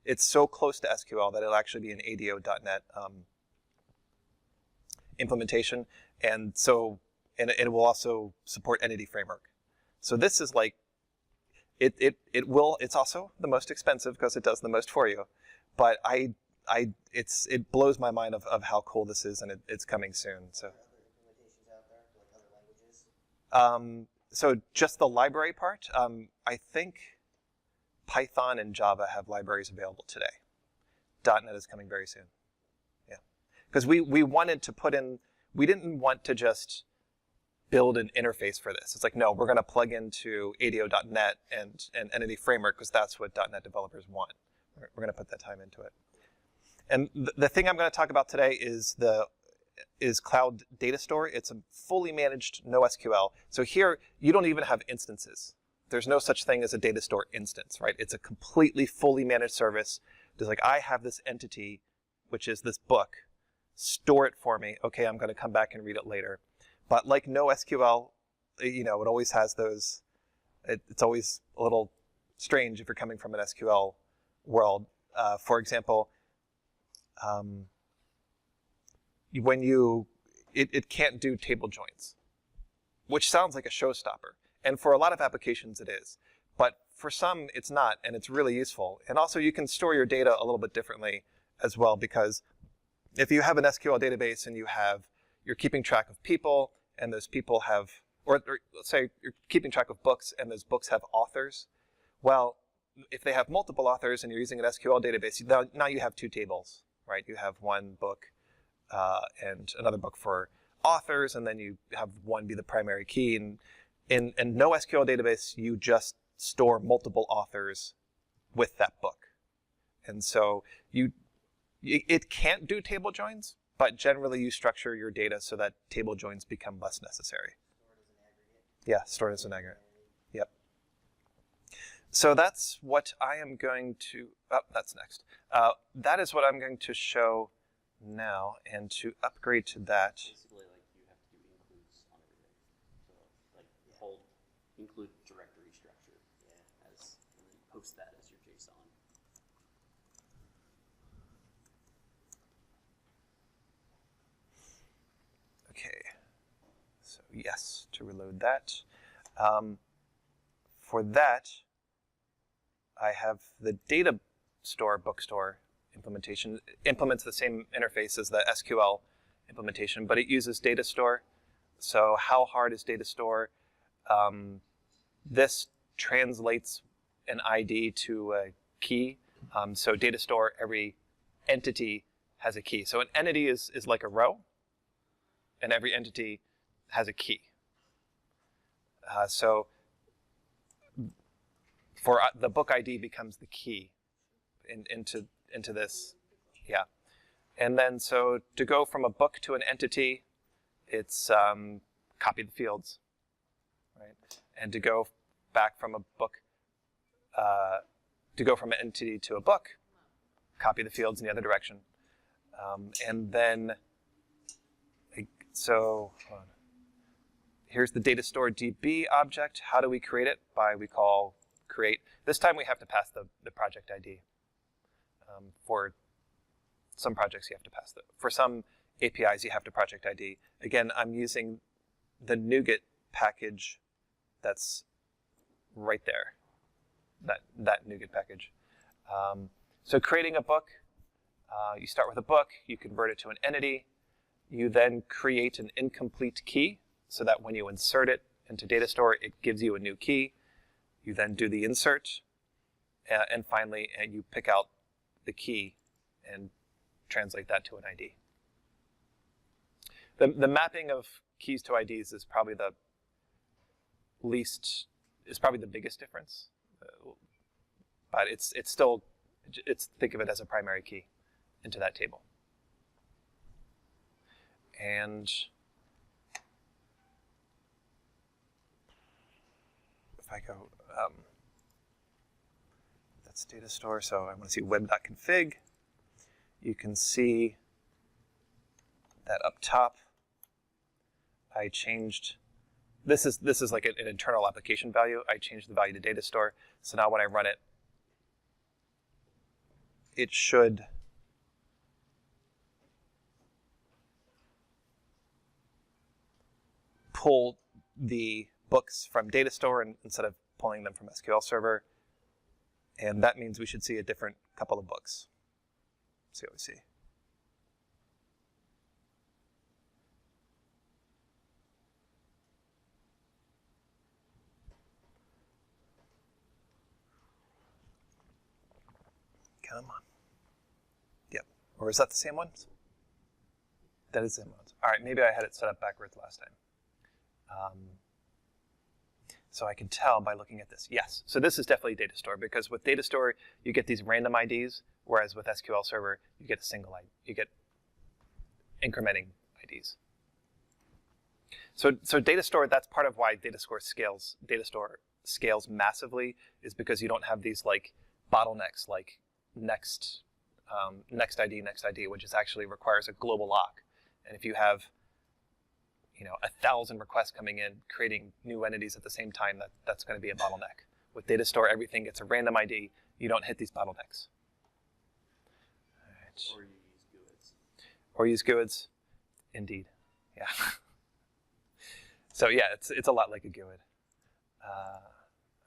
It's so close to SQL that it'll actually be an ADO.NET implementation, and it will also support Entity Framework. So this is like, it's also the most expensive because it does the most for you, but it blows my mind of how cool this is, and it's coming soon. So. Are there other implementations out there for like other languages? So just the library part, I think Python and Java have libraries available today. .NET is coming very soon. Yeah, because we wanted to put in, we didn't want to just build an interface for this. It's like, no, we're going to plug into ADO.NET and Entity Framework because that's what .NET developers want. We're going to put that time into it. And the thing I'm going to talk about today is Cloud Data Store. It's a fully managed NoSQL. So here, you don't even have instances. There's no such thing as a data store instance, right? It's a completely fully managed service. It's like, I have this entity, which is this book. Store it for me. Okay, I'm going to come back and read it later. But like NoSQL, you know, it always has those. It's always a little strange if you're coming from an SQL world. For example, it can't do table joins, which sounds like a showstopper. And for a lot of applications it is. But for some it's not, and it's really useful. And also you can store your data a little bit differently as well, because if you have an SQL database and you're keeping track of people, and those people have, or let's say you're keeping track of books and those books have authors, well, if they have multiple authors and you're using an SQL database, now you have two tables, right? You have one book and another book for authors, and then you have one be the primary key. And in a NoSQL database, you just store multiple authors with that book. And so it can't do table joins, but generally you structure your data so that table joins become less necessary. Stored as an aggregate? Yeah, stored as an aggregate. Yep. So that's what I am going to, that's next. That is what I'm going to show now, and to upgrade to that. Basically, like, you have to do includes on everything. So, like, include directory structure and then post that as your JSON. Okay, so yes, to reload that. For that, I have the data store, bookstore implementation. It implements the same interface as the SQL implementation, but it uses data store. So how hard is data store? This translates an ID to a key. So data store, every entity has a key. So an entity is like a row, and every entity has a key. So for the book ID becomes the key into this, yeah. And then so to go from a book to an entity, it's copy the fields, right? And to go back from a book, to go from an entity to a book, copy the fields in the other direction. And then, so hold on. Here's the data store DB object. How do we create it? We call create. This time we have to pass the project ID. For some projects you have to pass for some APIs you have to project ID. Again, I'm using the Nougat package that's right there. That Nougat package. So creating a book, you start with a book, you convert it to an entity, you then create an incomplete key. so that when you insert it into data store, it gives you a new key. You then do the insert, and finally, you pick out the key and translate that to an ID. The mapping of keys to IDs is probably the biggest difference, but it's still, think of it as a primary key into that table. And if I go, that's data store, so I want to see web.config. You can see that up top, I changed, this is like an internal application value. I changed the value to data store. So now when I run it, it should pull the books from data store instead of pulling them from SQL Server. And that means we should see a different couple of books. Let's see what we see. Come on. Yep. Or is that the same one? That is the same one. All right, maybe I had it set up backwards last time. So I can tell by looking at this. Yes, so this is definitely data store, because with data store, you get these random IDs, whereas with SQL Server, you get a single ID. You get incrementing IDs. So data store, that's part of why data store scales massively, is because you don't have these like bottlenecks like next ID, which actually requires a global lock. And if you have 1,000 requests coming in, creating new entities at the same time, that's going to be a bottleneck. With data store, everything gets a random ID. You don't hit these bottlenecks. All right. Or you use GUIDs. Or use GUIDs, indeed. Yeah. So yeah, it's a lot like a GUID. All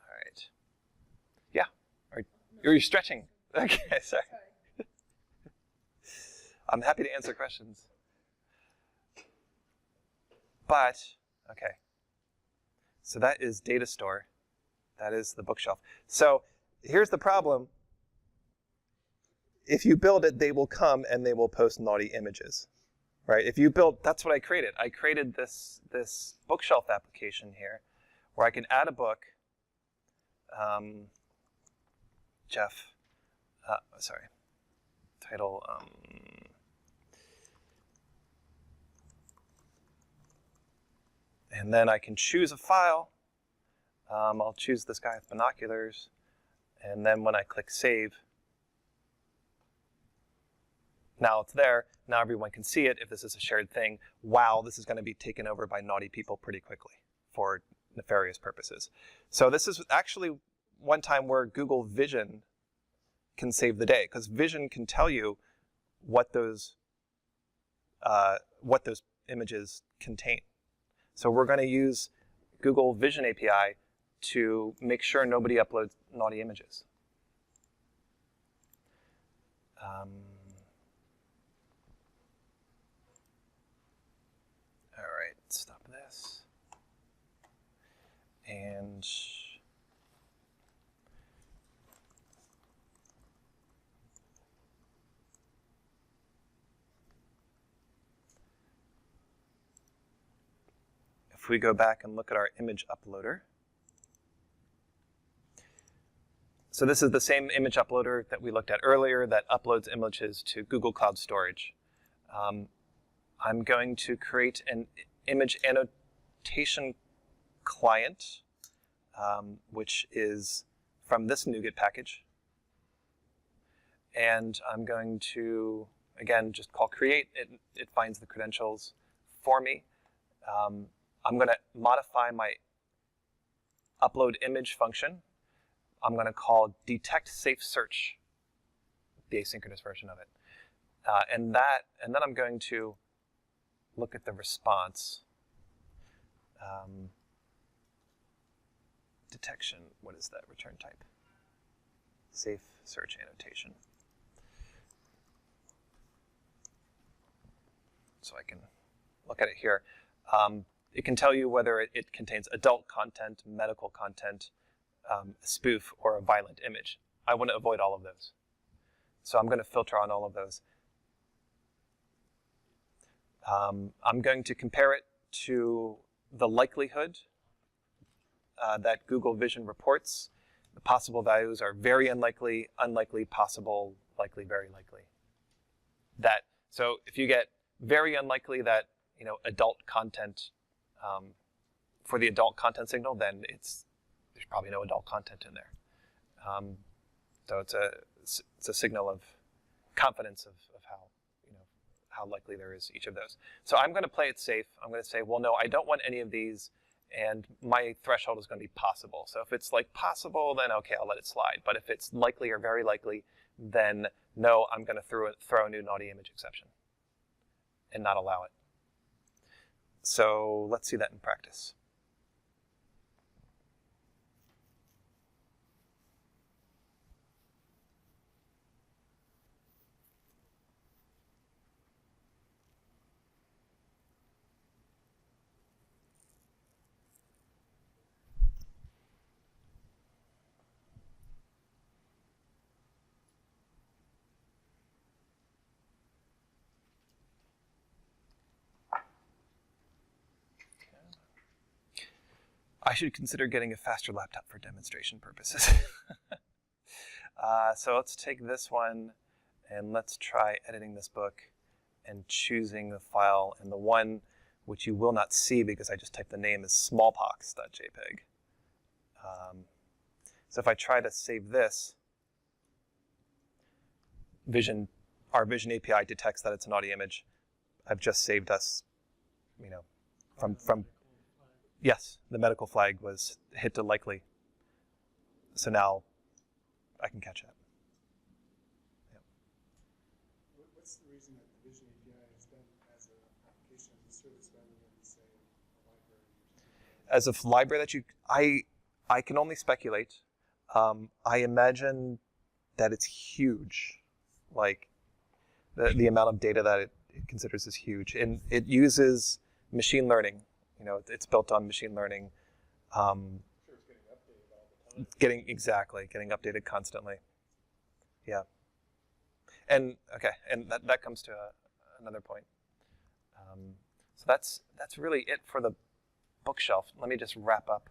right. Yeah. Are you stretching? Okay, sorry. I'm happy to answer questions. But, okay. So that is data store. That is the bookshelf. So here's the problem. If you build it, they will come and they will post naughty images. Right? If you build, that's what I created. I created this bookshelf application here where I can add a book. Title, and then I can choose a file. I'll choose this guy with binoculars. And then when I click save, now it's there. Now everyone can see it if this is a shared thing. Wow, this is going to be taken over by naughty people pretty quickly for nefarious purposes. So this is actually one time where Google Vision can save the day, because Vision can tell you what those images contain. So we're going to use Google Vision API to make sure nobody uploads naughty images. All right, stop this. And if we go back and look at our image uploader, so this is the same image uploader that we looked at earlier that uploads images to Google Cloud Storage. I'm going to create an image annotation client, which is from this Nougat package. And I'm going to, again, just call create. It finds the credentials for me. I'm going to modify my upload image function. I'm going to call detect safe search, the asynchronous version of it. And then I'm going to look at the response. Detection, what is that return type? Safe search annotation. So I can look at it here. it can tell you whether it contains adult content, medical content, a spoof, or a violent image. I want to avoid all of those. So I'm going to filter on all of those. I'm going to compare it to the likelihood that Google Vision reports. The possible values are very unlikely, unlikely, possible, likely, very likely. So if you get very unlikely that adult content for the adult content signal, then there's probably no adult content in there. So it's a signal of confidence of how likely there is each of those. So I'm going to play it safe. I'm going to say, well, no, I don't want any of these, and my threshold is going to be possible. So if it's like possible, then okay, I'll let it slide. But if it's likely or very likely, then no, I'm going to throw a new naughty image exception and not allow it. So let's see that in practice. I should consider getting a faster laptop for demonstration purposes. So let's take this one and let's try editing this book and choosing the file. And the one which you will not see because I just typed the name is smallpox.jpg. So if I try to save this, our Vision API detects that it's an audio image. I've just saved us, from yes, the medical flag was hit to likely. So now I can catch that. Yep. What's the reason that the Vision API is done as an application as a service rather than, say, a library? As a library that I can only speculate. I imagine that it's huge. Like the amount of data that it considers is huge. And it uses machine learning. It's built on machine learning. Sure, it's getting updated all the time. Getting updated constantly. Yeah. And okay, and that comes to another point. So that's really it for the bookshelf. Let me just wrap up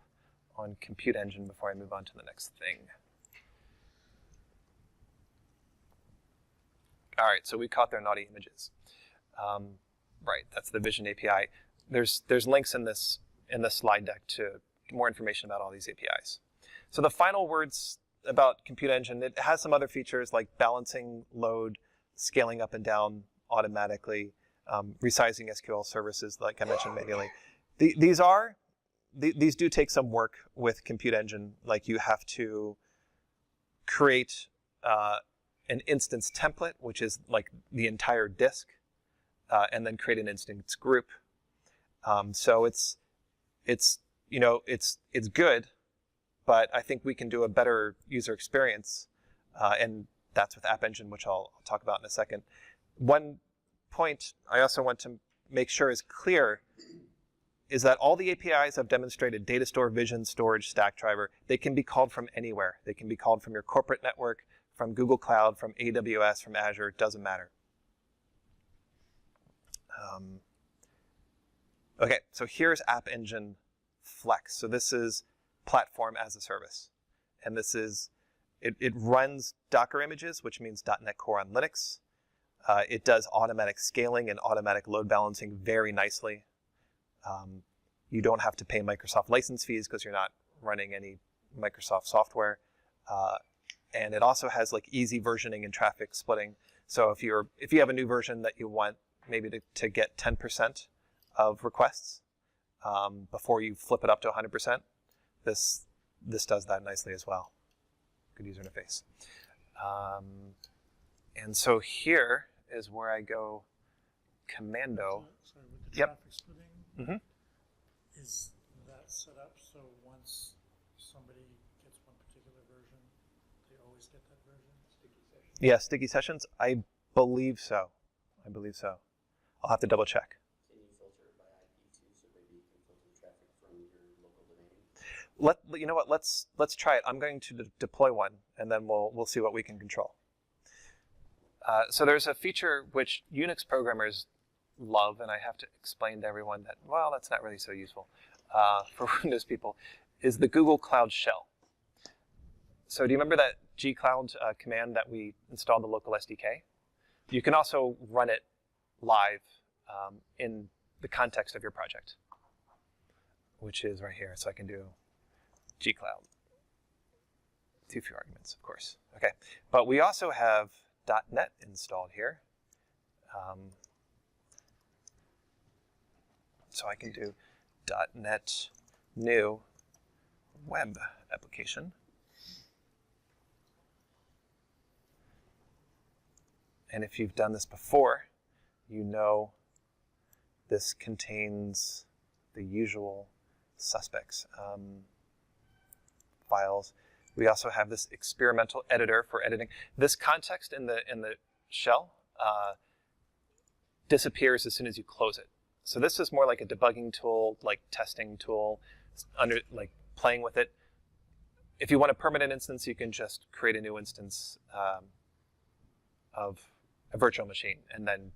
on Compute Engine before I move on to the next thing. All right, so we caught their naughty images. Right, that's the Vision API. There's links in this slide deck to more information about all these APIs. So the final words about Compute Engine, it has some other features like balancing load, scaling up and down automatically, resizing SQL services like I mentioned manually. These do take some work with Compute Engine. Like you have to create an instance template, which is like the entire disk, and then create an instance group. So it's good, but I think we can do a better user experience, and that's with App Engine, which I'll talk about in a second. One point I also want to make sure is clear is that all the APIs I've demonstrated, data store, vision, storage, Stackdriver, they can be called from anywhere. They can be called from your corporate network, from Google Cloud, from AWS, from Azure, it doesn't matter. Okay, so here's App Engine Flex. So this is platform as a service. And this is, it runs Docker images, which means .NET Core on Linux. It does automatic scaling and automatic load balancing very nicely. You don't have to pay Microsoft license fees because you're not running any Microsoft software. And it also has like easy versioning and traffic splitting. So if you have a new version that you want maybe to get 10% of requests before you flip it up to 100%, this does that nicely as well. Good user interface. And so here is where I go commando. Sorry, with the Yep. traffic splitting, is that set up so once somebody gets one particular version, they always get that version? Sticky session? Yeah, sticky sessions. I believe so. I'll have to double check. Can you filter by IP too? So maybe you can You know what? Let's try it. I'm going to deploy one, and then we'll see what we can control. So there's a feature which Unix programmers love, and I have to explain to everyone that, well, that's not really so useful for Windows people, is the Google Cloud Shell. So do you remember that gcloud command that we installed the local SDK? You can also run it live in the context of your project, which is right here. So I can do gcloud. Too few arguments, of course. Okay, but we also have .NET installed here. So I can do .NET new web application. And if you've done this before, you know this contains the usual suspects. Files. We also have this experimental editor for editing. This context in the shell disappears as soon as you close it. So this is more like a debugging tool, like testing tool, like playing with it. If you want a permanent instance, you can just create a new instance of a virtual machine, and then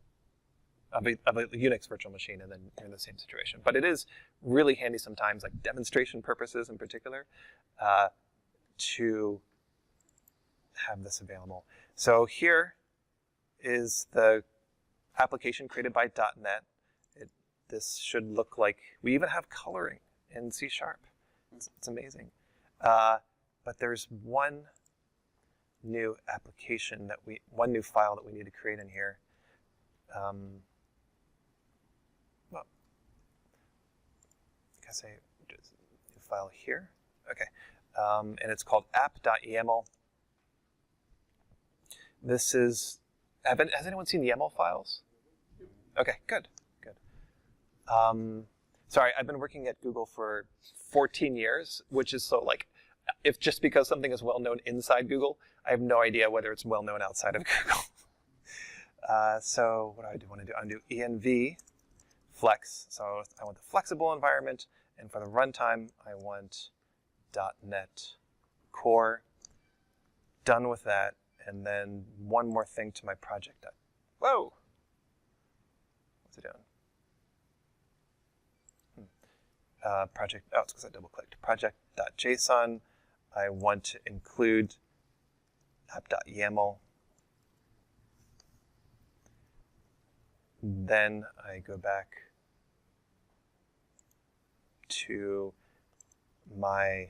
of a Unix virtual machine, and then you're in the same situation. But it is really handy sometimes, like demonstration purposes in particular, to have this available. So here is the application created by .NET. This should look like, we even have coloring in C#. It's amazing. But there's one new application one new file that we need to create in here. Well, I guess new file here. Okay, and it's called app.yaml. This is, has anyone seen the YAML files? Okay, good. Sorry, I've been working at Google for 14 years, which is so like, if just because something is well known inside Google, I have no idea whether it's well known outside of Google. So what do I want to do? I want to do env flex. So I want the flexible environment, and for the runtime, I want .NET Core. Done with that, and then one more thing to my project. Whoa! What's it doing? Project, oh, it's because I double-clicked. Project.json, I want to include app.yaml. Then I go back to my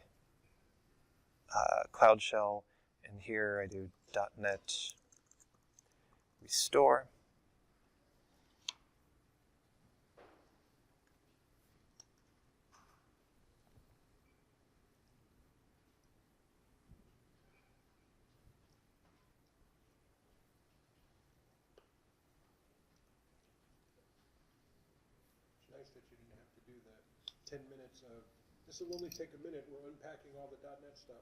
Cloud Shell, and here I do .NET restore. That you didn't have to do that 10 minutes of, this will only take a minute, we're unpacking all the .NET stuff.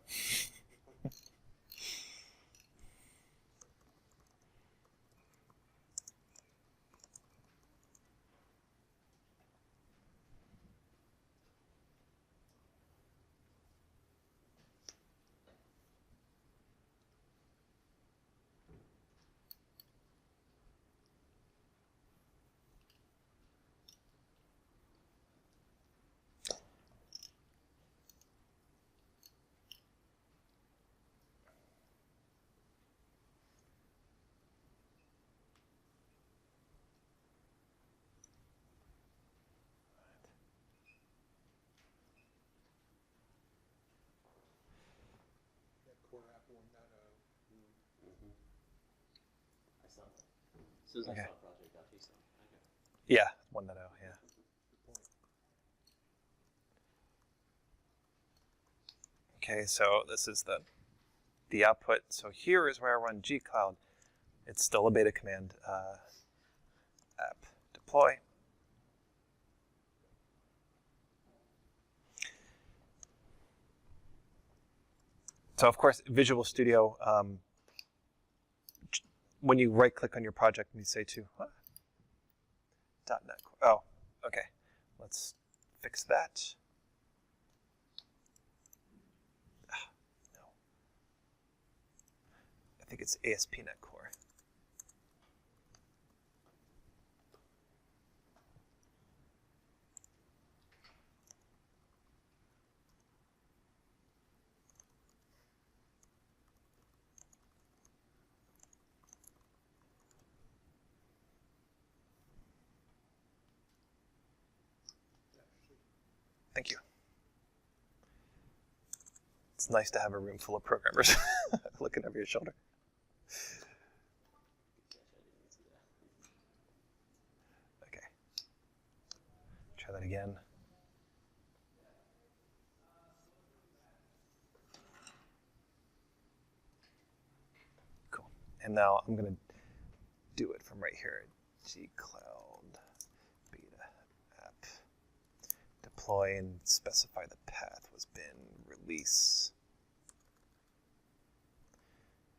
Core app 1.0. I saw that. So is that Okay. project.json? Okay. Yeah, 1.0, yeah. Okay, so this is the output. So here is where I run gcloud. It's still a beta command. App deploy. So of course, Visual Studio, when you right-click on your project and you say to, what? .NET Core. Oh, okay. Let's fix that. think it's ASP.NET Core. Thank you. It's nice to have a room full of programmers looking over your shoulder. Okay. Try that again. Cool. And now I'm going to do it from right here. Gcloud beta app. Deploy and specify the path was bin release.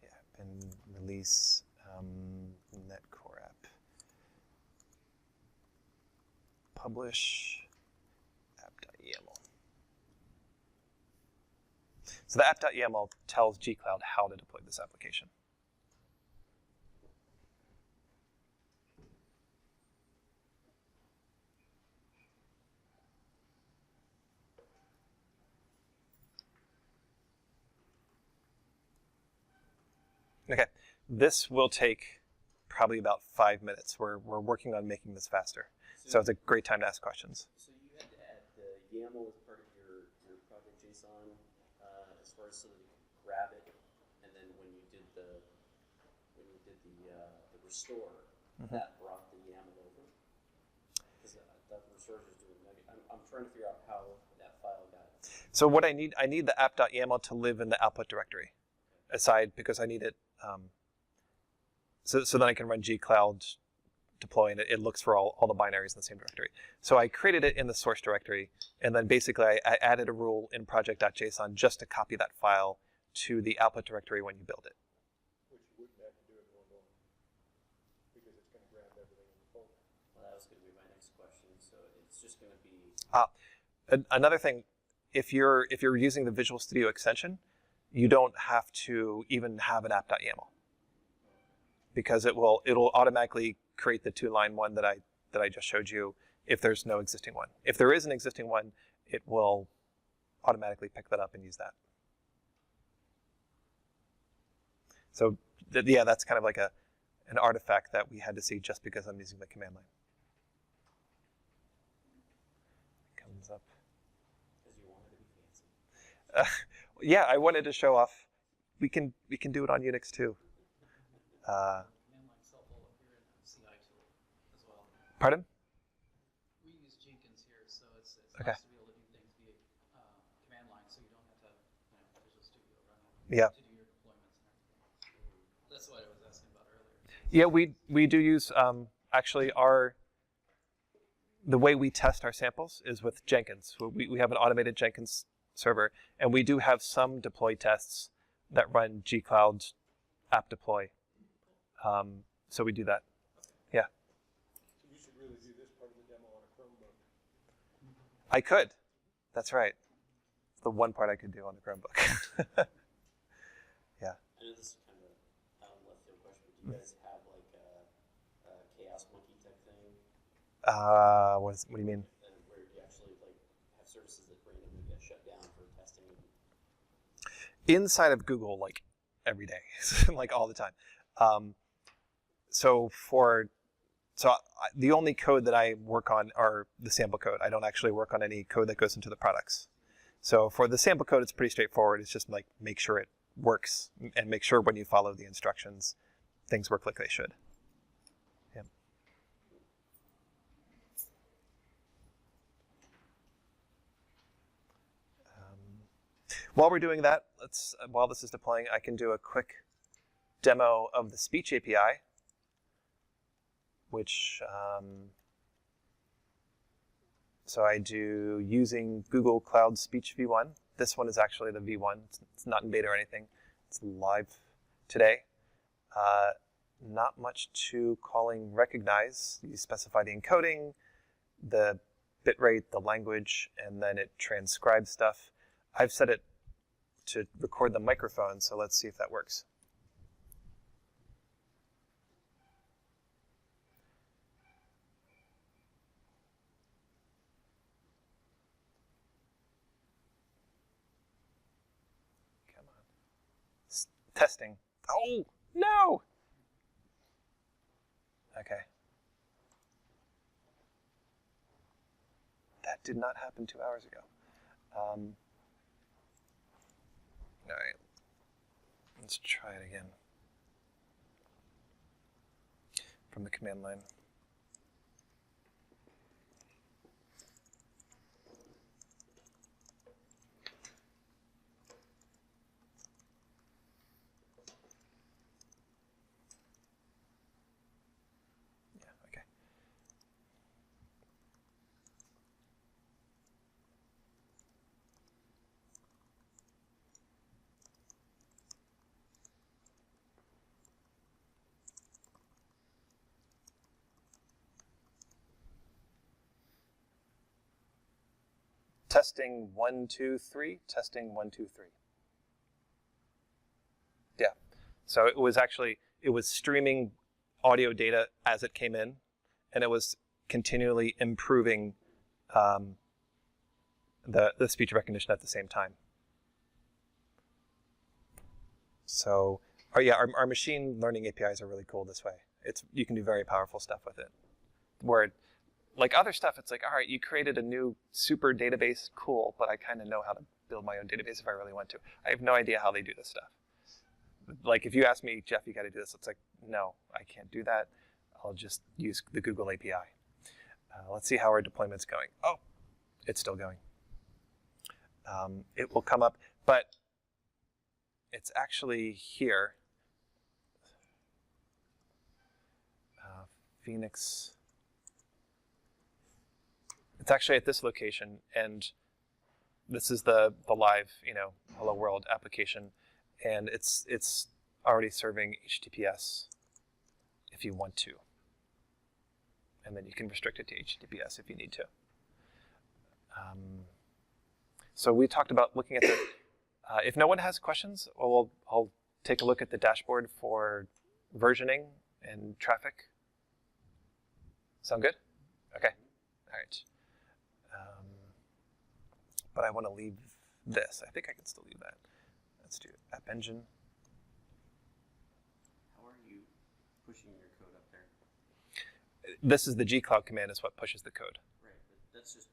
Yeah, bin release netcore app. Publish app.yaml. So the app.yaml tells Gcloud how to deploy this application. Okay, this will take probably about 5 minutes. We're working on making this faster. So it's a great time to ask questions. So you had to add the YAML as part of your project JSON as far as so that you could grab it, and then when you did the restore, that brought the YAML over. Because that restore is doing. I'm trying to figure out how that file got it. So what I need the app.yaml to live in the output directory, aside because I need it. So then I can run Gcloud deploy, and it looks for all the binaries in the same directory. So I created it in the source directory, and then basically I added a rule in project.json just to copy that file to the output directory when you build it. Which you wouldn't have to do it normally, because it's going to grab everything in the folder. Well, that was going to be my next question. So it's just going to be... Another thing, if you're using the Visual Studio extension, you don't have to even have an app.yaml, because it'll automatically create the 2-line one that I just showed you if there's no existing one. If there is an existing one, it will automatically pick that up and use that. So yeah, that's kind of like an artifact that we had to see just because I'm using the command line. Comes up. Because you wanted to be fancy. Yeah, I wanted to show off. We can do it on Unix too. Command line self will appear in the CI tool as well. Pardon? We use Jenkins here, so it's Okay. nice to be able to do things via command line, so you don't have to have Visual Studio running Yeah. to do your deployments and everything. That's what I was asking about earlier. Yeah, we do use actually the way we test our samples is with Jenkins. We have an automated Jenkins server, and we do have some deploy tests that run Gcloud app deploy. So we do that. Yeah. So you should really do this part of the demo on a Chromebook. I could. That's right. It's the one part I could do on the Chromebook. Yeah. I know this is kind of left field question, but do you guys have like a chaos monkey type thing? What do you mean? Where you actually like have services that randomly get shut down for testing? Inside of Google, like every day, like all the time. The only code that I work on are the sample code. I don't actually work on any code that goes into the products. So for the sample code, it's pretty straightforward. It's just like make sure it works and make sure when you follow the instructions, things work like they should. Yeah. While we're doing that, while this is deploying, I can do a quick demo of the speech API, which so I do using Google Cloud Speech v1. This one is actually the v1. It's not in beta or anything. It's live today. Not much to calling recognize. You specify the encoding, the bitrate, the language, and then it transcribes stuff. I've set it to record the microphone, so let's see if that works. Testing. Oh, no! Okay. That did not happen 2 hours ago. All right. Let's try it again. From the command line. Testing 1, 2, 3. Testing 1, 2, 3. Yeah. So it was streaming audio data as it came in, and it was continually improving the speech recognition at the same time. So, our machine learning APIs are really cool this way. You can do very powerful stuff with it. Where, like other stuff, it's like, all right, you created a new super database, cool, but I kind of know how to build my own database if I really want to. I have no idea how they do this stuff. Like if you ask me, Jeff, you got to do this, it's like, no, I can't do that. I'll just use the Google API. Let's see how our deployment's going. Oh, it's still going. It will come up, but it's actually here. Phoenix. It's actually at this location, and this is the live, Hello World application, and it's already serving HTTPS if you want to. And then you can restrict it to HTTPS if you need to. So we talked about looking at the, if no one has questions, I'll take a look at the dashboard for versioning and traffic. Sound good? Okay, all right. But I want to leave this. I think I can still leave that. Let's do App Engine. How are you pushing your code up there? This is the gcloud command is what pushes the code. Right, but that's just...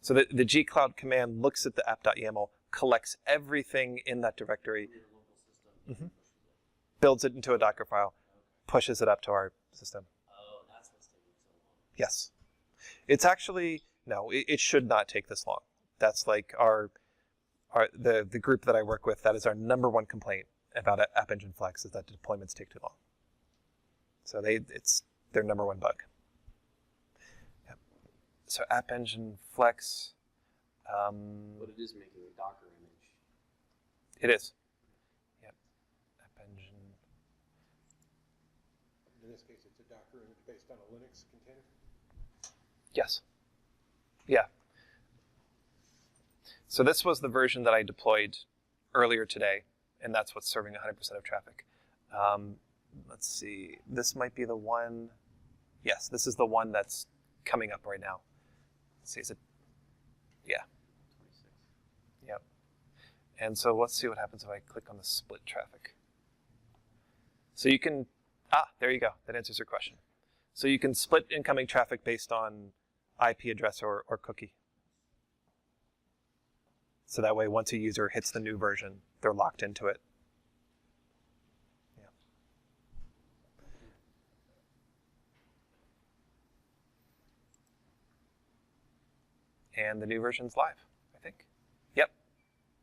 So the gcloud command looks at the app.yaml, collects everything in that directory, builds it into a Docker file, pushes it up to our system. Oh, that's what's taking so long. Yes. It's actually, no, it should not take this long. That's like the group that I work with, that is our #1 complaint about App Engine Flex, is that deployments take too long. So it's their #1 bug. Yep. So App Engine Flex. But it is making a Docker image. It is. Yep. App Engine. In this case, it's a Docker image based on a Linux container? Yes. Yeah. So this was the version that I deployed earlier today, and that's what's serving 100% of traffic. Let's see. This might be the one. Yes, this is the one that's coming up right now. Let's see. Is it? Yeah. 26. Yep. And so let's see what happens if I click on the split traffic. So you can, there you go. That answers your question. So you can split incoming traffic based on IP address or cookie. So that way, once a user hits the new version, they're locked into it. Yeah. And the new version's live, I think. Yep.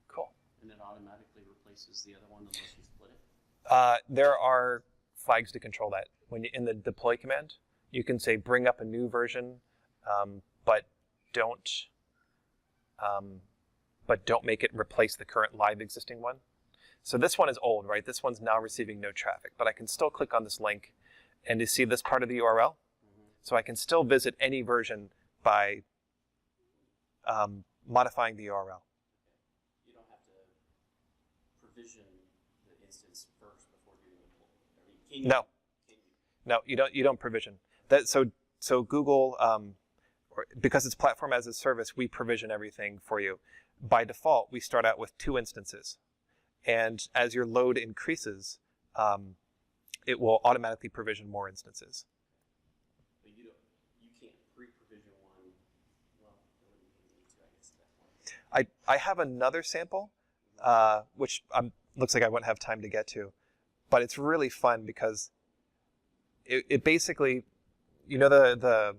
Cool. And it automatically replaces the other one unless you split it? There are flags to control that. When in the deploy command, you can say bring up a new version, but don't make it replace the current live existing one. So this one is old, right? This one's now receiving no traffic, but I can still click on this link and you see this part of the URL. So I can still visit any version by modifying the URL. You don't have to provision the instance first before doing the pull. I mean, can you? No. Can you? No, you don't provision. So Google, because it's platform as a service, we provision everything for you. By default, we start out with 2 instances. And as your load increases, it will automatically provision more instances. But you can't pre-provision one. Well, you need to, I guess, at that point. I have another sample, which looks like I won't have time to get to, but it's really fun because it basically, you know the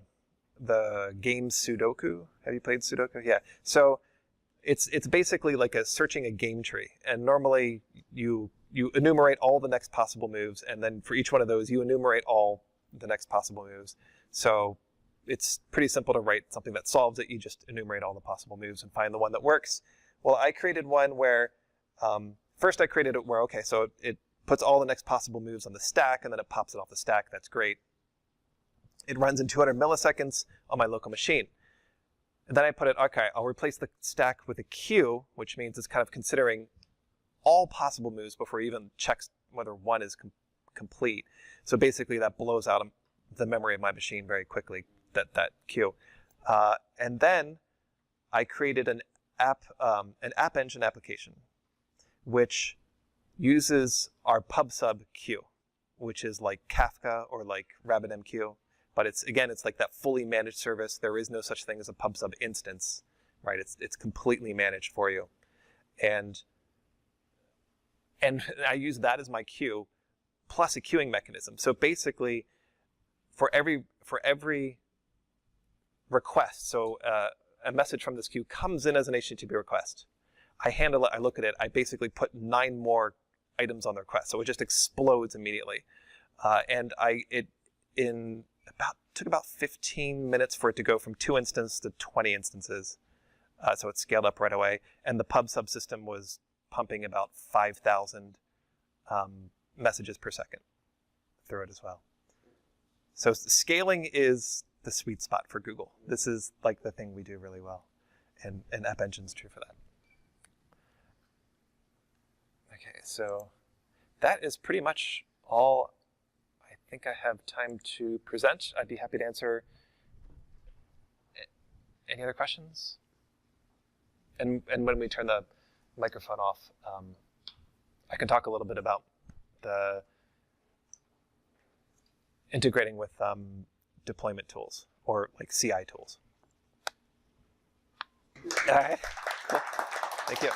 game Sudoku? Have you played Sudoku? Yeah. So it's basically like searching a game tree, and normally you enumerate all the next possible moves, and then for each one of those you enumerate all the next possible moves. So it's pretty simple to write something that solves it. You just enumerate all the possible moves and find the one that works. Well, I created one where first I created it where, okay, so it puts all the next possible moves on the stack, and then it pops it off the stack. That's great. It runs in 200 milliseconds on my local machine. And then I put it, okay, I'll replace the stack with a queue, which means it's kind of considering all possible moves before it even checks whether one is complete. So basically that blows out the memory of my machine very quickly, that queue. And then I created an app engine application, which uses our pub/sub queue, which is like Kafka or like RabbitMQ. But it's like that fully managed service. There is no such thing as a pub/sub instance, right? It's completely managed for you. And I use that as my queue, plus a queuing mechanism. So basically, for every request, so a message from this queue comes in as an HTTP request. I handle it, I look at it, I basically put 9 more items on the request. So it just explodes immediately. Took about 15 minutes for it to go from 2 instances to 20 instances. So it scaled up right away. And the pub/sub system was pumping about 5,000 messages per second through it as well. So scaling is the sweet spot for Google. This is like the thing we do really well. And App Engine's true for that. Okay, so that is pretty much all I think I have time to present. I'd be happy to answer any other questions. And when we turn the microphone off, I can talk a little bit about the integrating with deployment tools or like CI tools. All right, cool. Thank you.